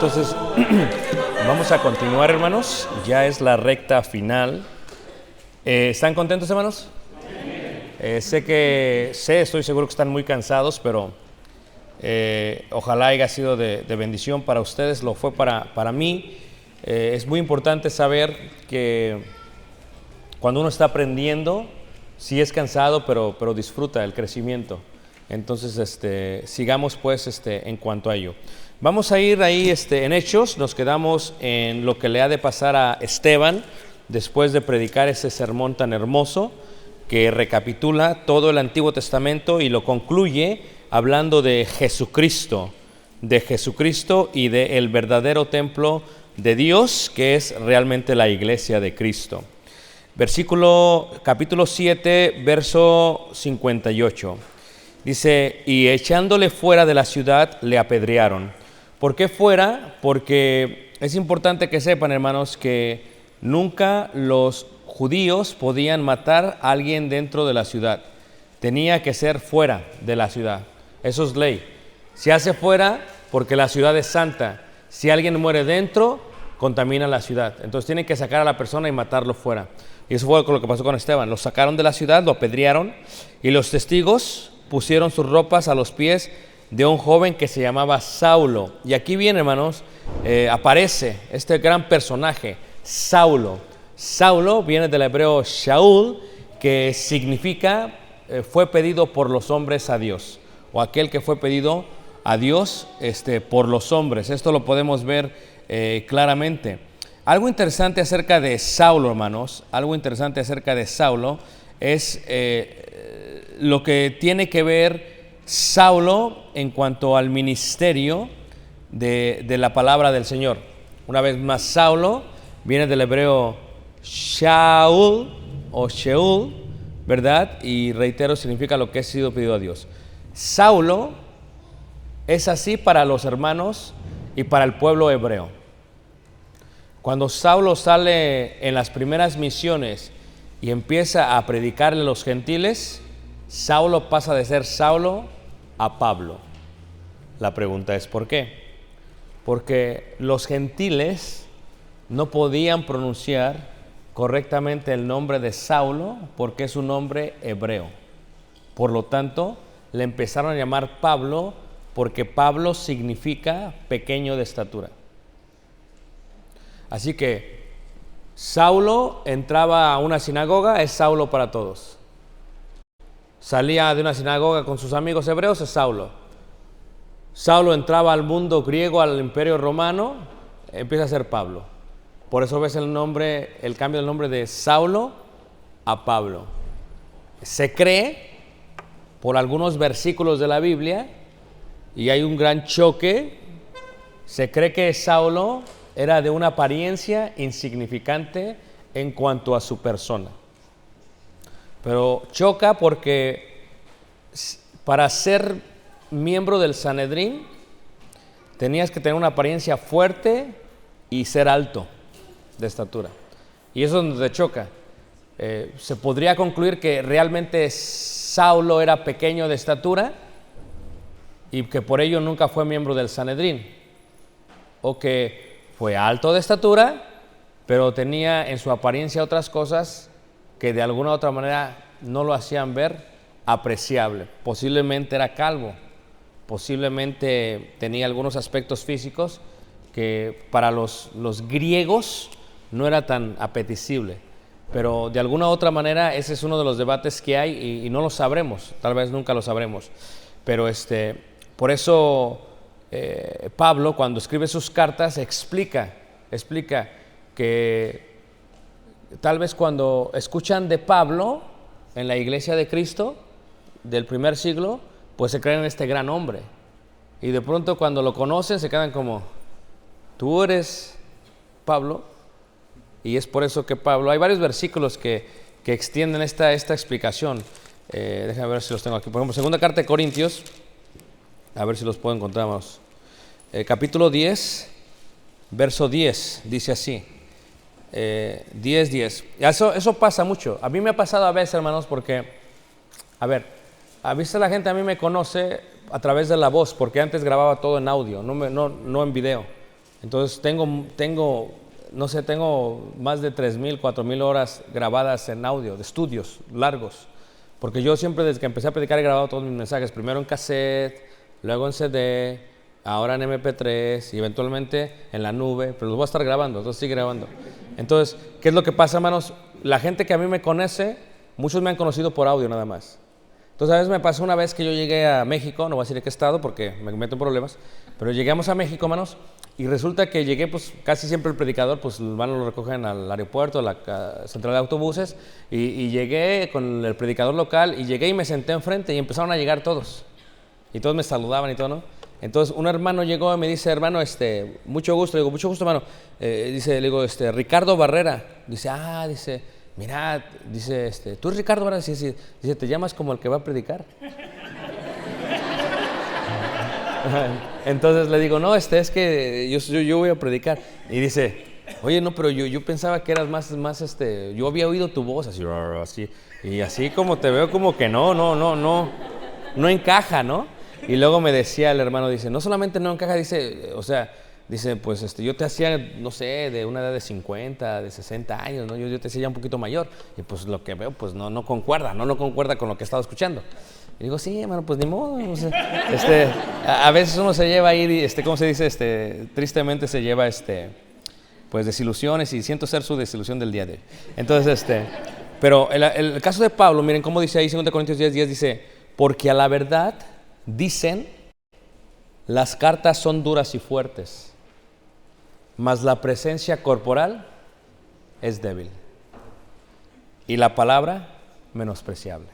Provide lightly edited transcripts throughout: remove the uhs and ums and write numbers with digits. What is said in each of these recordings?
Entonces, vamos a continuar, hermanos. Ya es la recta final. ¿Están contentos, hermanos? Estoy seguro que están muy cansados, pero ojalá haya sido de bendición para ustedes. Lo fue para mí. Es muy importante saber que cuando uno está aprendiendo, sí es cansado, pero disfruta el crecimiento. Entonces, sigamos pues en cuanto a ello. Vamos a ir ahí en Hechos. Nos quedamos en lo que le ha de pasar a Esteban después de predicar ese sermón tan hermoso que recapitula todo el Antiguo Testamento y lo concluye hablando de Jesucristo y del verdadero templo de Dios, que es realmente la iglesia de Cristo. Capítulo 7, verso 58. Dice: y echándole fuera de la ciudad, le apedrearon. ¿Por qué fuera? Porque es importante que sepan, hermanos, que nunca los judíos podían matar a alguien dentro de la ciudad. Tenía que ser fuera de la ciudad. Eso es ley. Se hace fuera porque la ciudad es santa. Si alguien muere dentro, contamina la ciudad. Entonces tienen que sacar a la persona y matarlo fuera. Y eso fue lo que pasó con Esteban. Lo sacaron de la ciudad, lo apedrearon, y los testigos pusieron sus ropas a los pies de un joven que se llamaba Saulo. Y aquí viene, hermanos, aparece este gran personaje, Saulo. Saulo viene del hebreo Shaul, que significa fue pedido por los hombres a Dios, o aquel que fue pedido a Dios por los hombres. Esto lo podemos ver claramente. Algo interesante acerca de Saulo, hermanos, es lo que tiene que ver Saulo en cuanto al ministerio de la palabra del Señor. Una vez más, Saulo viene del hebreo Shaul o Sheul, ¿verdad? Y reitero, significa lo que ha sido pedido a Dios. Saulo es así para los hermanos y para el pueblo hebreo. Cuando Saulo sale en las primeras misiones y empieza a predicarle a los gentiles, Saulo pasa de ser Saulo a Pablo. La pregunta es ¿por qué? Porque los gentiles no podían pronunciar correctamente el nombre de Saulo porque es un nombre hebreo. Por lo tanto, le empezaron a llamar Pablo porque Pablo significa pequeño de estatura. Así que Saulo entraba a una sinagoga, es Saulo para todos. Salía de una sinagoga con sus amigos hebreos, es Saulo. Saulo entraba al mundo griego, al imperio romano, empieza a ser Pablo. Por eso ves el cambio del nombre de Saulo a Pablo. Se cree, por algunos versículos de la Biblia, y hay un gran choque, se cree que Saulo era de una apariencia insignificante en cuanto a su persona. Pero choca porque para ser miembro del Sanedrín tenías que tener una apariencia fuerte y ser alto de estatura. Y eso es donde te choca. Se podría concluir que realmente Saulo era pequeño de estatura y que por ello nunca fue miembro del Sanedrín. O que fue alto de estatura, pero tenía en su apariencia otras cosas que de alguna u otra manera no lo hacían ver apreciable. Posiblemente era calvo, posiblemente tenía algunos aspectos físicos que para los griegos no era tan apetecible. Pero de alguna u otra manera ese es uno de los debates que hay y no lo sabremos, tal vez nunca lo sabremos. Pero por eso Pablo, cuando escribe sus cartas, explica que tal vez cuando escuchan de Pablo en la iglesia de Cristo del primer siglo, pues se creen en este gran hombre. Y de pronto cuando lo conocen se quedan como, ¿tú eres Pablo? Y es por eso que Pablo, hay varios versículos que extienden esta explicación. Déjame ver si los tengo aquí. Por ejemplo, segunda carta de Corintios, a ver si los puedo encontrar. Capítulo 10, verso 10, dice así. 10. Eso pasa mucho. A mí me ha pasado a veces, hermanos, porque, a veces la gente a mí me conoce a través de la voz, porque antes grababa todo en audio, no en video. Entonces no sé, tengo más de 3,000, 4,000 horas grabadas en audio, de estudios largos. Porque yo siempre desde que empecé a predicar he grabado todos mis mensajes, primero en cassette, luego en CD, ahora en MP3 y eventualmente en la nube, pero los voy a estar grabando, entonces sigue grabando. Entonces, ¿qué es lo que pasa, hermanos? La gente que a mí me conoce, muchos me han conocido por audio nada más. Entonces, a veces me pasó una vez que yo llegué a México, no voy a decir de qué estado porque me meto en problemas, pero llegamos a México, hermanos, y resulta que llegué, pues casi siempre el predicador, pues hermanos lo recogen al aeropuerto, a la central de autobuses, y llegué con el predicador local, y llegué y me senté enfrente y empezaron a llegar todos. Y todos me saludaban y todo, ¿no? Entonces un hermano llegó y me dice, hermano, mucho gusto. Le digo, mucho gusto, hermano. Le digo, Ricardo Barrera. Dice, mira, dice, ¿tú eres Ricardo Barrera? Sí, sí. Dice, ¿te llamas como el que va a predicar? Entonces le digo, no, es que yo voy a predicar. Y dice, oye, no, pero yo pensaba que eras más, yo había oído tu voz, así, y así como te veo, como que no encaja, ¿no? Y luego me decía el hermano, dice, no solamente no encaja, dice, pues yo te hacía, no sé, de una edad de 50, de 60 años, ¿no? Yo te hacía ya un poquito mayor, y pues lo que veo, pues no concuerda con lo que he estado escuchando. Y digo, sí, hermano, pues ni modo. O sea, a veces uno se lleva ahí, ¿cómo se dice? Tristemente se lleva, pues desilusiones, y siento ser su desilusión del día de hoy. Entonces, pero el caso de Pablo, miren cómo dice ahí 2 Corintios 10:10, dice, porque a la verdad dicen, las cartas son duras y fuertes, mas la presencia corporal es débil y la palabra menospreciable.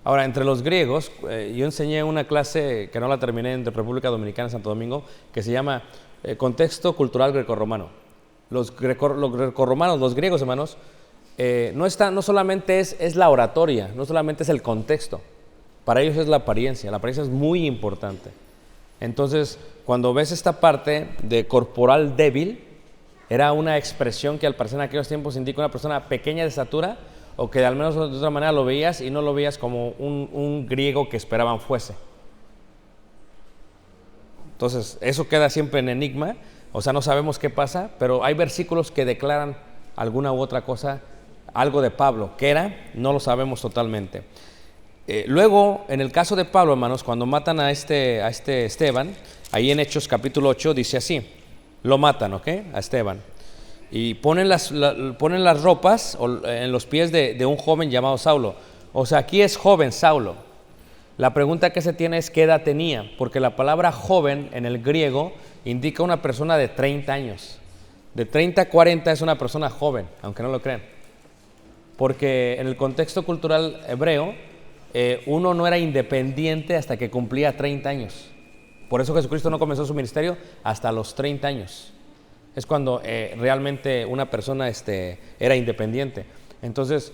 Ahora, entre los griegos, yo enseñé una clase que no la terminé en República Dominicana, Santo Domingo, que se llama Contexto Cultural Grecorromano. Los grecorromanos, los griegos, hermanos, no solamente es la oratoria, no solamente es el contexto. Para ellos es la apariencia es muy importante. Entonces, cuando ves esta parte de corporal débil, era una expresión que al parecer en aquellos tiempos indica una persona pequeña de estatura, o que al menos de otra manera lo veías y no lo veías como un griego que esperaban fuese. Entonces, eso queda siempre en enigma, o sea, no sabemos qué pasa, pero hay versículos que declaran alguna u otra cosa, algo de Pablo, ¿qué era? No lo sabemos totalmente. Luego, en el caso de Pablo, hermanos, cuando matan a este Esteban, ahí en Hechos capítulo 8 dice así, lo matan, ¿ok? A Esteban. Y ponen las ropas en los pies de un joven llamado Saulo. O sea, aquí es joven Saulo. La pregunta que se tiene es qué edad tenía, porque la palabra joven en el griego indica una persona de 30 años. De 30 a 40 es una persona joven, aunque no lo crean. Porque en el contexto cultural hebreo, uno no era independiente hasta que cumplía 30 años. Por eso Jesucristo no comenzó su ministerio hasta los 30 años. Es cuando realmente una persona era independiente. Entonces,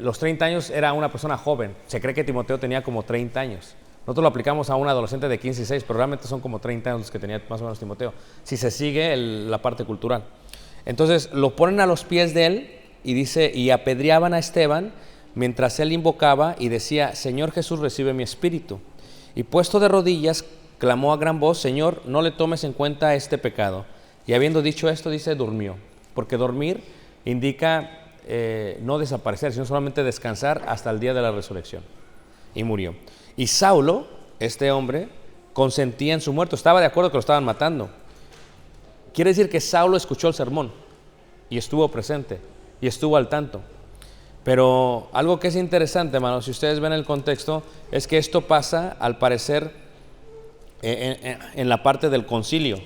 los 30 años era una persona joven. Se cree que Timoteo tenía como 30 años. Nosotros lo aplicamos a un adolescente de 15 y 16, pero realmente son como 30 años los que tenía más o menos Timoteo, si se sigue la parte cultural. Entonces, lo ponen a los pies de él y dice, y apedreaban a Esteban mientras él invocaba y decía, Señor Jesús, recibe mi espíritu. Y puesto de rodillas, clamó a gran voz, Señor, no le tomes en cuenta este pecado. Y habiendo dicho esto, dice, durmió. Porque dormir indica no desaparecer, sino solamente descansar hasta el día de la resurrección. Y murió. Y Saulo, este hombre, consentía en su muerte, estaba de acuerdo que lo estaban matando. Quiere decir que Saulo escuchó el sermón y estuvo presente y estuvo al tanto. Pero algo que es interesante, hermanos, si ustedes ven el contexto, es que esto pasa, al parecer, en la parte del concilio.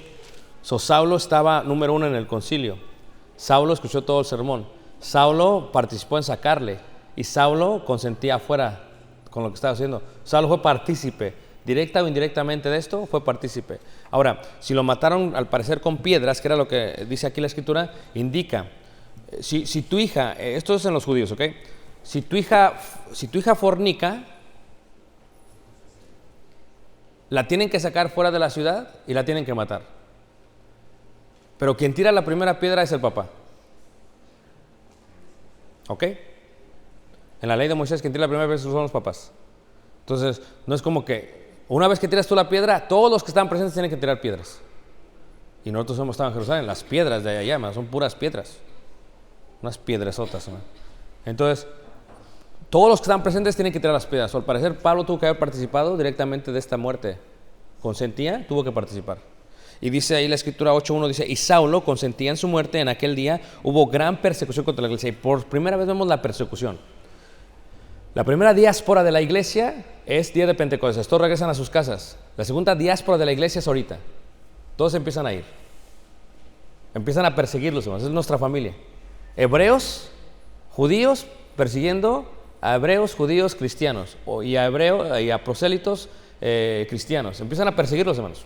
Saulo estaba, número uno, en el concilio. Saulo escuchó todo el sermón. Saulo participó en sacarle. Y Saulo consentía afuera con lo que estaba haciendo. Saulo fue partícipe, directa o indirectamente de esto, fue partícipe. Ahora, si lo mataron, al parecer, con piedras, que era lo que dice aquí la Escritura, indica... Si tu hija, esto es en los judíos, ¿ok? Si tu hija fornica, la tienen que sacar fuera de la ciudad y la tienen que matar. Pero quien tira la primera piedra es el papá. ¿Ok? En la ley de Moisés, quien tira la primera piedra son los papás. Entonces, no es como que una vez que tiras tú la piedra, todos los que están presentes tienen que tirar piedras. Y nosotros hemos estado en Jerusalén, las piedras de allá, hermano, son puras piedras. Unas piedresotas, hermano. Entonces, todos los que están presentes tienen que tirar las piedras. Al parecer, Pablo tuvo que haber participado directamente de esta muerte. Consentía, tuvo que participar. Y dice ahí la escritura 8:1, dice, y Saulo consentía en su muerte. En aquel día hubo gran persecución contra la iglesia. Y por primera vez vemos la persecución. La primera diáspora de la iglesia es día de Pentecostés. Todos regresan a sus casas. La segunda diáspora de la iglesia es ahorita. Todos empiezan a ir. Empiezan a perseguirlos, hermanos. Es nuestra familia. Hebreos, judíos, persiguiendo a hebreos, judíos, cristianos. Y a prosélitos cristianos. Empiezan a perseguirlos, hermanos.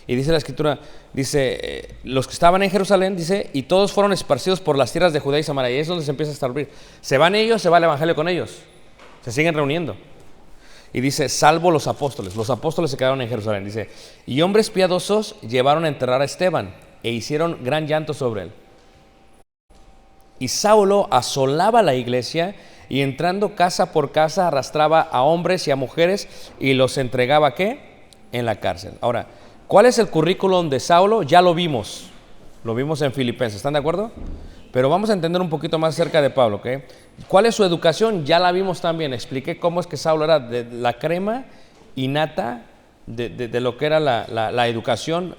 Y dice la escritura, dice, los que estaban en Jerusalén, dice, y todos fueron esparcidos por las tierras de Judea y Samaria. Y es donde se empieza a establecer. Se van ellos, se va el evangelio con ellos. Se siguen reuniendo. Y dice, salvo los apóstoles. Los apóstoles se quedaron en Jerusalén. Dice, y hombres piadosos llevaron a enterrar a Esteban e hicieron gran llanto sobre él. Y Saulo asolaba la iglesia y entrando casa por casa arrastraba a hombres y a mujeres y los entregaba, ¿qué? En la cárcel. Ahora, ¿cuál es el currículum de Saulo? Ya lo vimos en Filipenses, ¿están de acuerdo? Pero vamos a entender un poquito más acerca de Pablo, ¿ok? ¿Cuál es su educación? Ya la vimos también, expliqué cómo es que Saulo era de la crema innata de lo que era la educación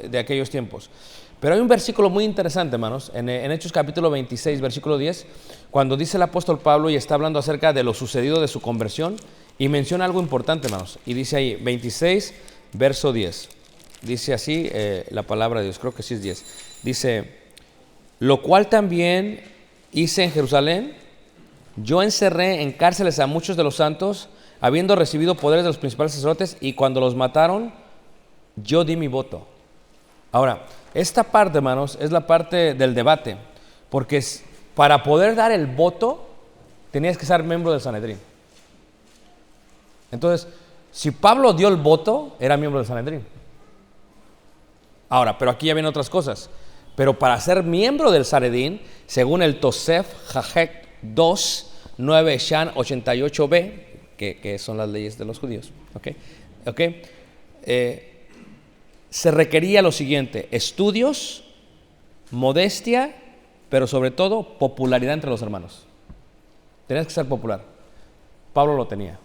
de aquellos tiempos. Pero hay un versículo muy interesante, hermanos, en Hechos capítulo 26, versículo 10, cuando dice el apóstol Pablo y está hablando acerca de lo sucedido de su conversión y menciona algo importante, hermanos, y dice ahí, 26, verso 10, dice así la palabra de Dios, creo que sí es 10, dice, lo cual también hice en Jerusalén, yo encerré en cárceles a muchos de los santos, habiendo recibido poderes de los principales sacerdotes, y cuando los mataron, yo di mi voto. Ahora, esta parte, hermanos, es la parte del debate, porque para poder dar el voto, tenías que ser miembro del Sanedrín. Entonces, si Pablo dio el voto, era miembro del Sanedrín. Ahora, pero aquí ya vienen otras cosas. Pero para ser miembro del Sanedrín, según el Tosef Hajek 2, 9 Shan 88b, que son las leyes de los judíos, se requería lo siguiente: estudios, modestia, pero sobre todo popularidad entre los hermanos. Tenías que ser popular. Pablo lo tenía,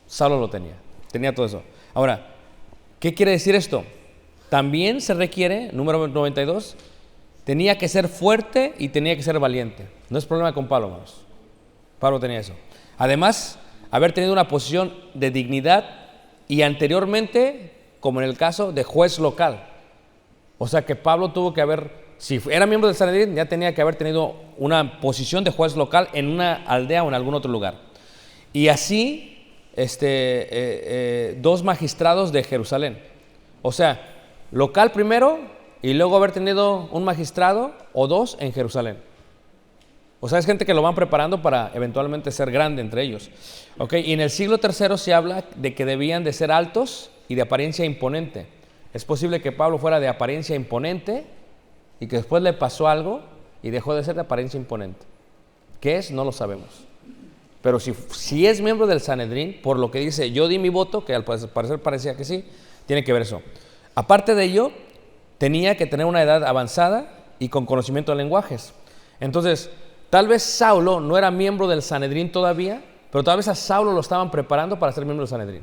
Saulo lo tenía todo eso. Ahora, ¿qué quiere decir esto? También se requiere, número 92, tenía que ser fuerte y tenía que ser valiente. No es problema con Pablo, hermanos. Pablo tenía eso. Además, haber tenido una posición de dignidad y anteriormente, como en el caso de juez local. O sea que Pablo tuvo que haber, si era miembro del Sanedrín, ya tenía que haber tenido una posición de juez local en una aldea o en algún otro lugar. Y así, dos magistrados de Jerusalén. O sea, local primero y luego haber tenido un magistrado o dos en Jerusalén. O sea, es gente que lo van preparando para eventualmente ser grande entre ellos. Y en el siglo III se habla de que debían de ser altos y de apariencia imponente. Es posible que Pablo fuera de apariencia imponente y que después le pasó algo y dejó de ser de apariencia imponente. ¿Qué es? No lo sabemos. Pero si es miembro del Sanedrín, por lo que dice, yo di mi voto, que al parecer parecía que sí, tiene que ver eso. Aparte de ello, tenía que tener una edad avanzada y con conocimiento de lenguajes. Entonces, tal vez Saulo no era miembro del Sanedrín todavía, pero tal vez a Saulo lo estaban preparando para ser miembro del Sanedrín,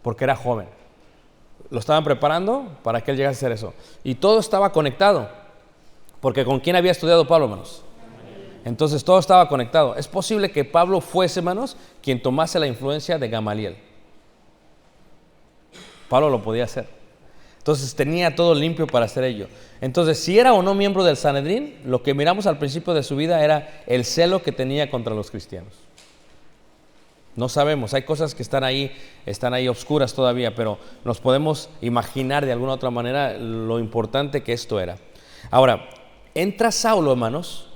porque era joven. Lo estaban preparando para que él llegase a hacer eso. Y todo estaba conectado, porque ¿con quién había estudiado Pablo, hermanos? Entonces todo estaba conectado. Es posible que Pablo fuese, hermanos, quien tomase la influencia de Gamaliel. Pablo lo podía hacer. Entonces tenía todo limpio para hacer ello. Entonces, si era o no miembro del Sanedrín, lo que miramos al principio de su vida era el celo que tenía contra los cristianos. No sabemos, hay cosas que están ahí oscuras todavía, pero nos podemos imaginar de alguna otra manera lo importante que esto era. Ahora, entra Saulo, hermanos,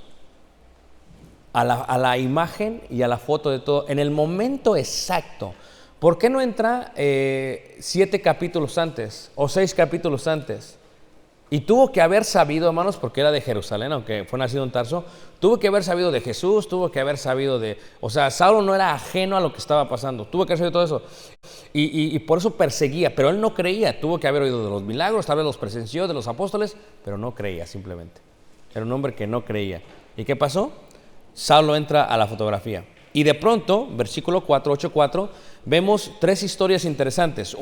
a la imagen y a la foto de todo, en el momento exacto. ¿Por qué no entra 7 capítulos antes o 6 capítulos antes? Y tuvo que haber sabido, hermanos, porque era de Jerusalén, aunque fue nacido en Tarso, tuvo que haber sabido de Jesús, tuvo que haber sabido de... O sea, Saulo no era ajeno a lo que estaba pasando, tuvo que haber sabido todo eso. Y por eso perseguía, pero él no creía, tuvo que haber oído de los milagros, tal vez los presenció, de los apóstoles, pero no creía simplemente. Era un hombre que no creía. ¿Y qué pasó? Saulo entra a la fotografía. Y de pronto, versículo 4, 8:4, vemos 3 historias interesantes.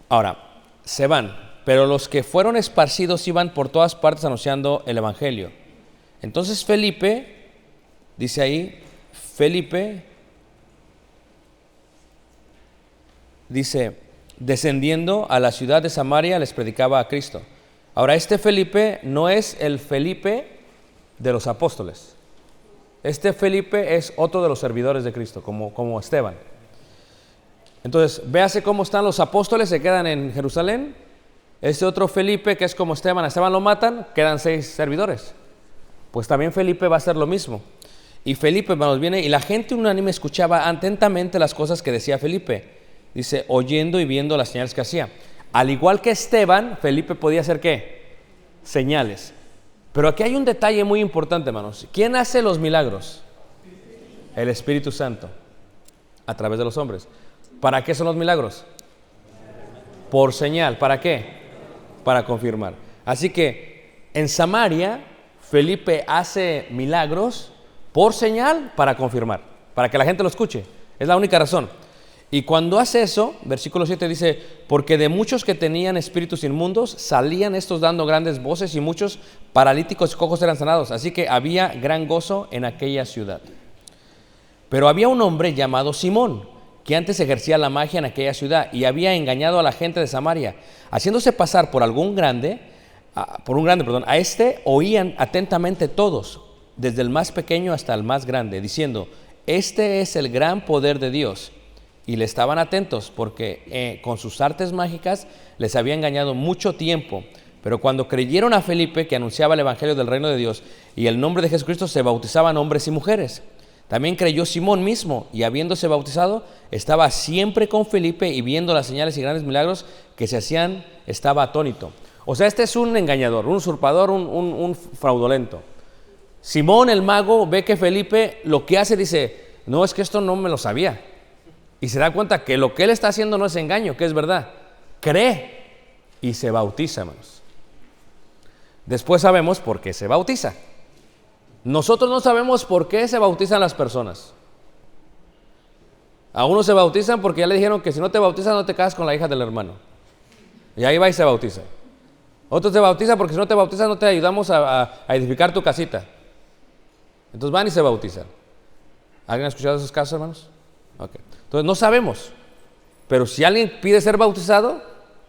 Ahora, se van. Pero los que fueron esparcidos iban por todas partes anunciando el evangelio. Entonces Felipe, dice ahí, dice, descendiendo a la ciudad de Samaria, les predicaba a Cristo. Ahora, este Felipe no es el Felipe de los apóstoles. Este Felipe es otro de los servidores de Cristo, como Esteban. Entonces, véase cómo están los apóstoles, se quedan en Jerusalén. Este otro Felipe, que es como Esteban, a Esteban lo matan, quedan 6 servidores. Pues también Felipe va a hacer lo mismo. Y Felipe, hermanos, viene y la gente unánime escuchaba atentamente las cosas que decía Felipe. Dice, oyendo y viendo las señales que hacía. Al igual que Esteban, Felipe podía hacer ¿qué? Señales. Pero aquí hay un detalle muy importante, hermanos. ¿Quién hace los milagros? El Espíritu Santo, a través de los hombres. ¿Para qué son los milagros? Por señal. ¿Para qué? Para confirmar. Así que en Samaria, Felipe hace milagros por señal para confirmar, para que la gente lo escuche. Es la única razón. Y cuando hace eso, versículo 7 dice, porque de muchos que tenían espíritus inmundos, salían estos dando grandes voces y muchos paralíticos y cojos eran sanados. Así que había gran gozo en aquella ciudad. Pero había un hombre llamado Simón, que antes ejercía la magia en aquella ciudad y había engañado a la gente de Samaria, haciéndose pasar por un grande, a este oían atentamente todos, desde el más pequeño hasta el más grande, diciendo, este es el gran poder de Dios. Y le estaban atentos porque con sus artes mágicas les había engañado mucho tiempo. Pero cuando creyeron a Felipe, que anunciaba el evangelio del reino de Dios y el nombre de Jesucristo, se bautizaban hombres y mujeres. También creyó Simón mismo, y habiéndose bautizado, estaba siempre con Felipe, y viendo las señales y grandes milagros que se hacían, estaba atónito. O sea, este es un engañador, un usurpador, un fraudulento. Simón el mago ve que Felipe lo que hace, dice, no, es que esto no me lo sabía. Y se da cuenta que lo que él está haciendo no es engaño, que es verdad. Cree y se bautiza, hermanos. Después sabemos por qué se bautiza. Nosotros no sabemos por qué se bautizan las personas. A unos se bautizan porque ya le dijeron que si no te bautizas no te casas con la hija del hermano. Y ahí va y se bautiza. Otros se bautizan porque si no te bautizas no te ayudamos a edificar tu casita. Entonces van y se bautizan. ¿Alguien ha escuchado esos casos, hermanos? Okay. Entonces no sabemos. Pero si alguien pide ser bautizado,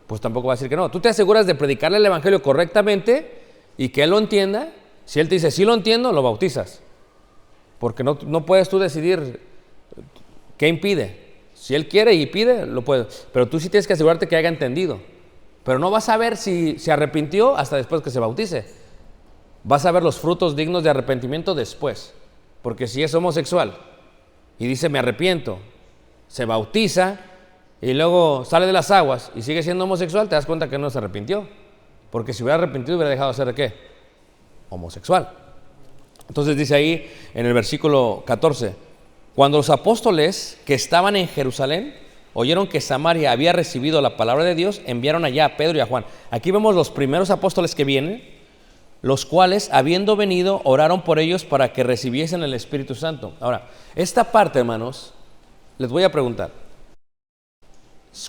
pues tampoco va a decir que no. Tú te aseguras de predicarle el evangelio correctamente y que él lo entienda. Si él te dice, sí lo entiendo, lo bautizas. Porque no puedes tú decidir qué impide. Si él quiere y pide, lo puede. Pero tú sí tienes que asegurarte que haya entendido. Pero no vas a ver si se arrepintió hasta después que se bautice. Vas a ver los frutos dignos de arrepentimiento después. Porque si es homosexual y dice, me arrepiento, se bautiza y luego sale de las aguas y sigue siendo homosexual, te das cuenta que no se arrepintió. Porque si hubiera arrepentido, hubiera dejado de ser ¿de qué? Homosexual. Entonces dice ahí en el versículo 14, cuando los apóstoles que estaban en Jerusalén oyeron que Samaria había recibido la palabra de Dios, enviaron allá a Pedro y a Juan. Aquí vemos los primeros apóstoles que vienen, los cuales, habiendo venido, oraron por ellos para que recibiesen el Espíritu Santo. Ahora, esta parte, hermanos, les voy a preguntar,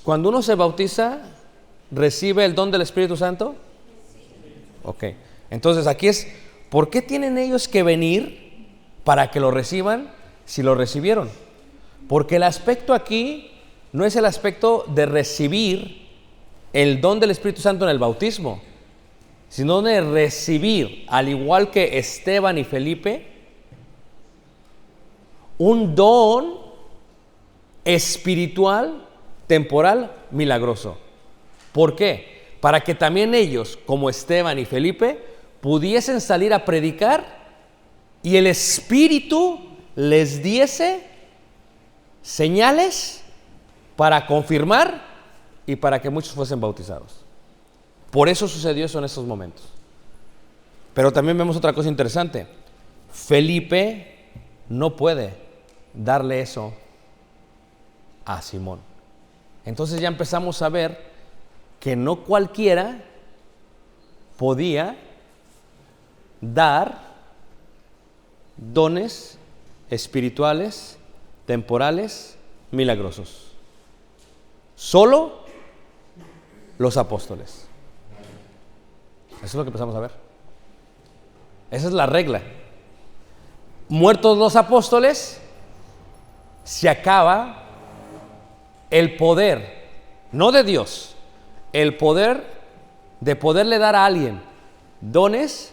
cuando uno se bautiza, ¿recibe el don del Espíritu Santo? Ok. Entonces aquí es, ¿por qué tienen ellos que venir para que lo reciban si lo recibieron? Porque el aspecto aquí no es el aspecto de recibir el don del Espíritu Santo en el bautismo, sino de recibir, al igual que Esteban y Felipe, un don espiritual, temporal, milagroso. ¿Por qué? Para que también ellos, como Esteban y Felipe, pudiesen salir a predicar y el Espíritu les diese señales para confirmar y para que muchos fuesen bautizados. Por eso sucedió eso en estos momentos. Pero también vemos otra cosa interesante. Felipe no puede darle eso a Simón. Entonces ya empezamos a ver que no cualquiera podía dar dones espirituales, temporales, milagrosos. Solo los apóstoles. Eso es lo que empezamos a ver. Esa es la regla. Muertos los apóstoles, se acaba el poder, no de Dios, el poder de poderle dar a alguien dones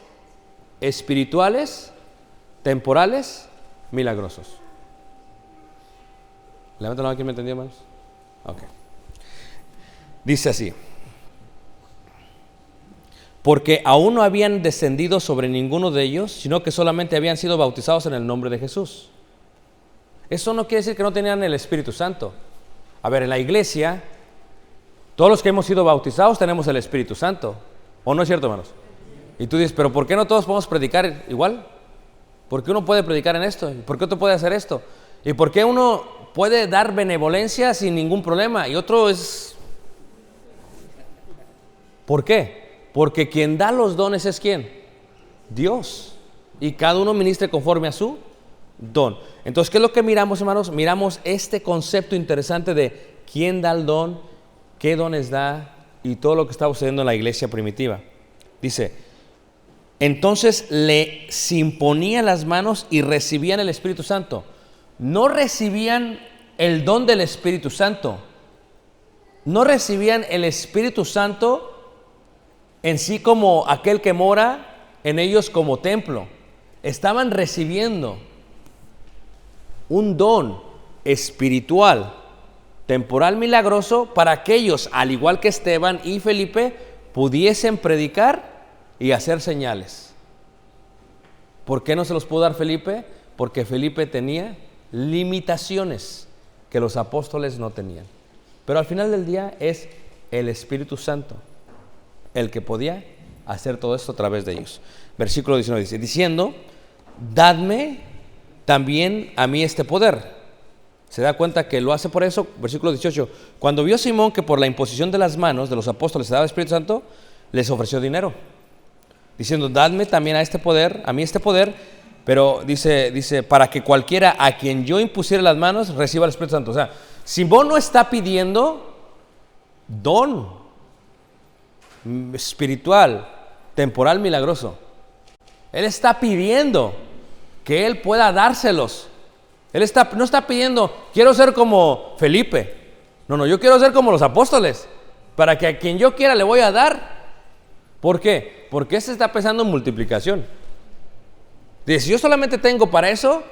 espirituales, temporales, milagrosos. Levanten la mano, ¿quién me entendió, hermanos? Ok. Dice así: porque aún no habían descendido sobre ninguno de ellos, sino que solamente habían sido bautizados en el nombre de Jesús. Eso no quiere decir que no tenían el Espíritu Santo. A ver, en la iglesia, todos los que hemos sido bautizados tenemos el Espíritu Santo. ¿O no es cierto, hermanos? Y tú dices, ¿pero por qué no todos podemos predicar igual? ¿Por qué uno puede predicar en esto? ¿Y por qué otro puede hacer esto? ¿Y por qué uno puede dar benevolencia sin ningún problema y otro es...? ¿Por qué? Porque quien da los dones es ¿quién? Dios. Y cada uno ministre conforme a su don. Entonces, ¿qué es lo que miramos, hermanos? Miramos este concepto interesante de quién da el don, qué dones da y todo lo que estaba sucediendo en la iglesia primitiva. Dice, entonces les imponían las manos y recibían el Espíritu Santo. No recibían el don del Espíritu Santo. No recibían el Espíritu Santo en sí como aquel que mora en ellos como templo. Estaban recibiendo un don espiritual, temporal, milagroso, para que ellos, al igual que Esteban y Felipe, pudiesen predicar y hacer señales. ¿Por qué no se los pudo dar Felipe? Porque Felipe tenía limitaciones que los apóstoles no tenían. Pero al final del día es el Espíritu Santo el que podía hacer todo esto a través de ellos. Versículo 19 dice, diciendo, dadme también a mí este poder. Se da cuenta que lo hace por eso. Versículo 18, cuando vio Simón que por la imposición de las manos de los apóstoles se daba el Espíritu Santo, les ofreció dinero, diciendo, dadme también a mí este poder, pero dice, para que cualquiera a quien yo impusiera las manos reciba el Espíritu Santo. O sea, Simón no está pidiendo don espiritual, temporal, milagroso. Él está pidiendo que él pueda dárselos. Él no está pidiendo, quiero ser como Felipe. No, yo quiero ser como los apóstoles, para que a quien yo quiera le voy a dar. ¿Por qué? Porque este está pensando en multiplicación. Dice, si yo solamente tengo para eso,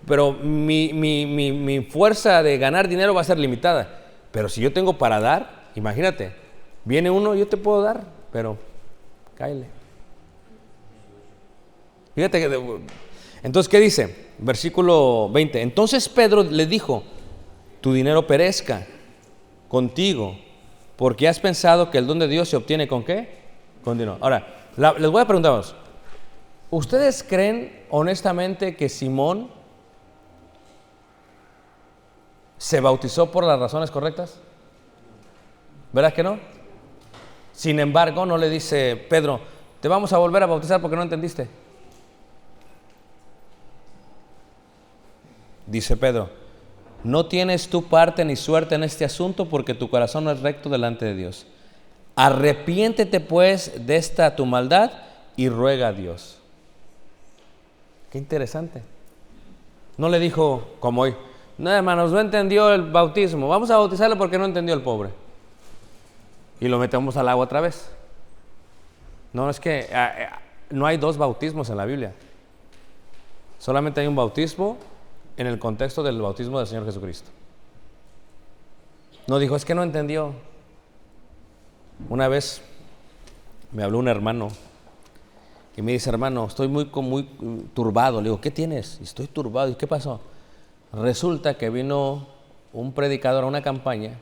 pero mi fuerza de ganar dinero va a ser limitada. Pero si yo tengo para dar, imagínate, viene uno, yo te puedo dar, pero cáele. Fíjate que... Entonces, ¿qué dice? Versículo 20. Entonces Pedro le dijo, tu dinero perezca contigo, porque has pensado que el don de Dios se obtiene ¿con qué? Con dinero. Ahora, les voy a preguntaros, ¿ustedes creen honestamente que Simón se bautizó por las razones correctas? ¿Verdad que no? Sin embargo, no le dice Pedro, te vamos a volver a bautizar porque no entendiste. Dice Pedro, no tienes tu parte ni suerte en este asunto porque tu corazón no es recto delante de Dios. Arrepiéntete pues de esta tu maldad y ruega a Dios. Qué interesante. No le dijo como hoy, no, hermanos, no entendió el bautismo, vamos a bautizarlo porque no entendió el pobre. Y lo metemos al agua otra vez. No, es que no hay dos bautismos en la Biblia. Solamente hay un bautismo en el contexto del bautismo del Señor Jesucristo. No dijo, es que no entendió. Una vez me habló un hermano y me dice, hermano, estoy muy turbado. Le digo, ¿qué tienes? Estoy turbado. ¿Y qué pasó? Resulta que vino un predicador a una campaña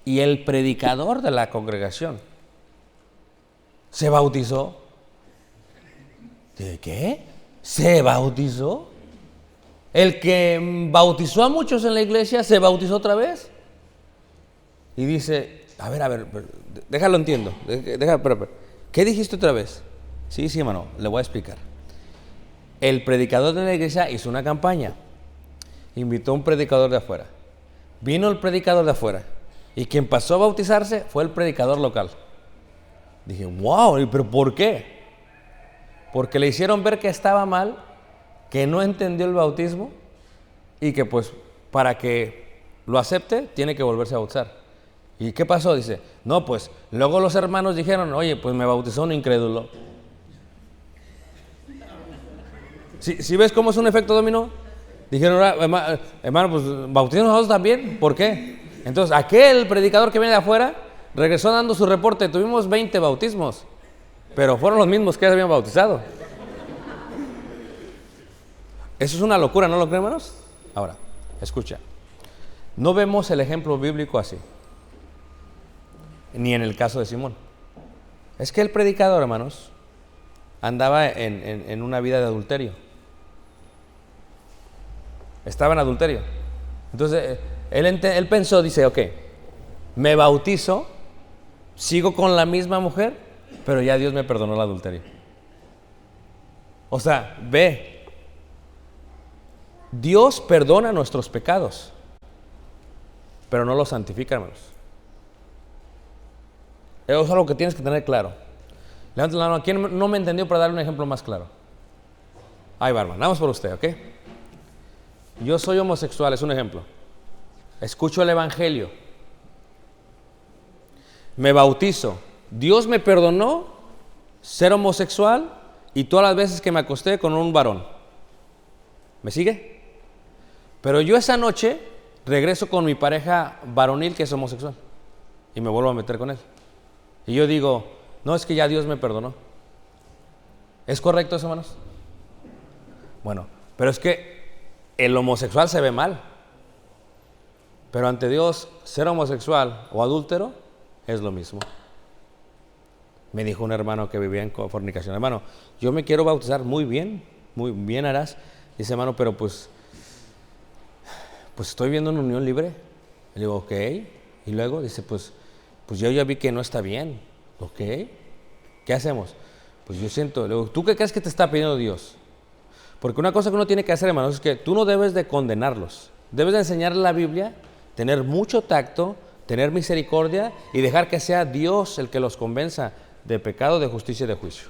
y el predicador de la congregación ¿Se bautizó? ¿De qué? ¿Se bautizó? El que bautizó a muchos en la iglesia, ¿se bautizó otra vez? Y dice, a ver, déjalo entiendo. Pero, ¿qué dijiste otra vez? Sí, hermano, le voy a explicar. El predicador de la iglesia hizo una campaña. Invitó a un predicador de afuera. Vino el predicador de afuera. Y quien pasó a bautizarse fue el predicador local. Dije, wow, ¿pero por qué? Porque le hicieron ver que estaba mal, que no entendió el bautismo y que pues para que lo acepte tiene que volverse a bautizar. ¿Y qué pasó? Dice, no, pues luego los hermanos dijeron, oye, pues me bautizó un incrédulo. ¿Sí ves cómo es un efecto dominó? Dijeron, hermano, pues bautízanos nosotros también. ¿Por qué? Entonces, aquel predicador que viene de afuera regresó dando su reporte. Tuvimos 20 bautismos, pero fueron los mismos que ya se habían bautizado. Eso es una locura, ¿no lo creen, hermanos? Ahora, escucha. No vemos el ejemplo bíblico así, ni en el caso de Simón. Es que el predicador, hermanos, andaba en una vida de adulterio. Estaba en adulterio. Entonces, él pensó, dice, ok, me bautizo, sigo con la misma mujer, pero ya Dios me perdonó el adulterio. O sea, ve, Dios perdona nuestros pecados, pero no los santifica, hermanos. Eso es algo que tienes que tener claro. Levanta la mano. ¿Quién no me entendió para darle un ejemplo más claro? Ahí va, hermano. Vamos por usted, ¿ok? Yo soy homosexual, es un ejemplo. Escucho el evangelio. Me bautizo. Dios me perdonó ser homosexual y todas las veces que me acosté con un varón. ¿Me sigue? Pero yo esa noche regreso con mi pareja varonil que es homosexual y me vuelvo a meter con él. Y yo digo, no, es que ya Dios me perdonó. ¿Es correcto eso, hermanos? Bueno, pero es que el homosexual se ve mal. Pero ante Dios, ser homosexual o adúltero es lo mismo. Me dijo un hermano que vivía en fornicación, hermano, yo me quiero bautizar, muy bien harás. Dice, hermano, pero pues estoy viendo una unión libre. Le digo, ok. Y luego dice, pues yo ya vi que no está bien. Ok. ¿Qué hacemos? Pues yo siento, le digo, ¿tú qué crees que te está pidiendo Dios? Porque una cosa que uno tiene que hacer, hermanos, es que tú no debes de condenarlos. Debes de enseñarle la Biblia, tener mucho tacto, tener misericordia y dejar que sea Dios el que los convenza de pecado, de justicia y de juicio.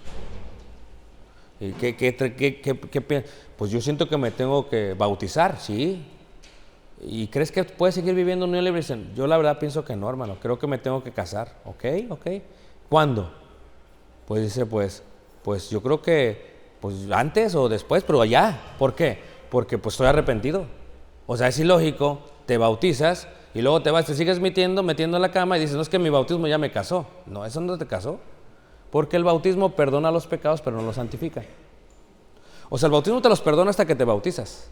¿Y qué? Pues yo siento que me tengo que bautizar, ¿sí? ¿Y crees que puedes seguir viviendo en unión libre? Dicen, yo la verdad pienso que no, hermano, creo que me tengo que casar. Ok. ¿Cuándo? Pues dice, pues yo creo que pues antes o después, pero allá. ¿Por qué? Porque pues estoy arrepentido. O sea, es ilógico, te bautizas y luego te vas, te sigues metiendo en la cama y dices, no, es que mi bautismo ya me casó. No, eso no te casó. Porque el bautismo perdona los pecados, pero no los santifica. O sea, el bautismo te los perdona hasta que te bautizas.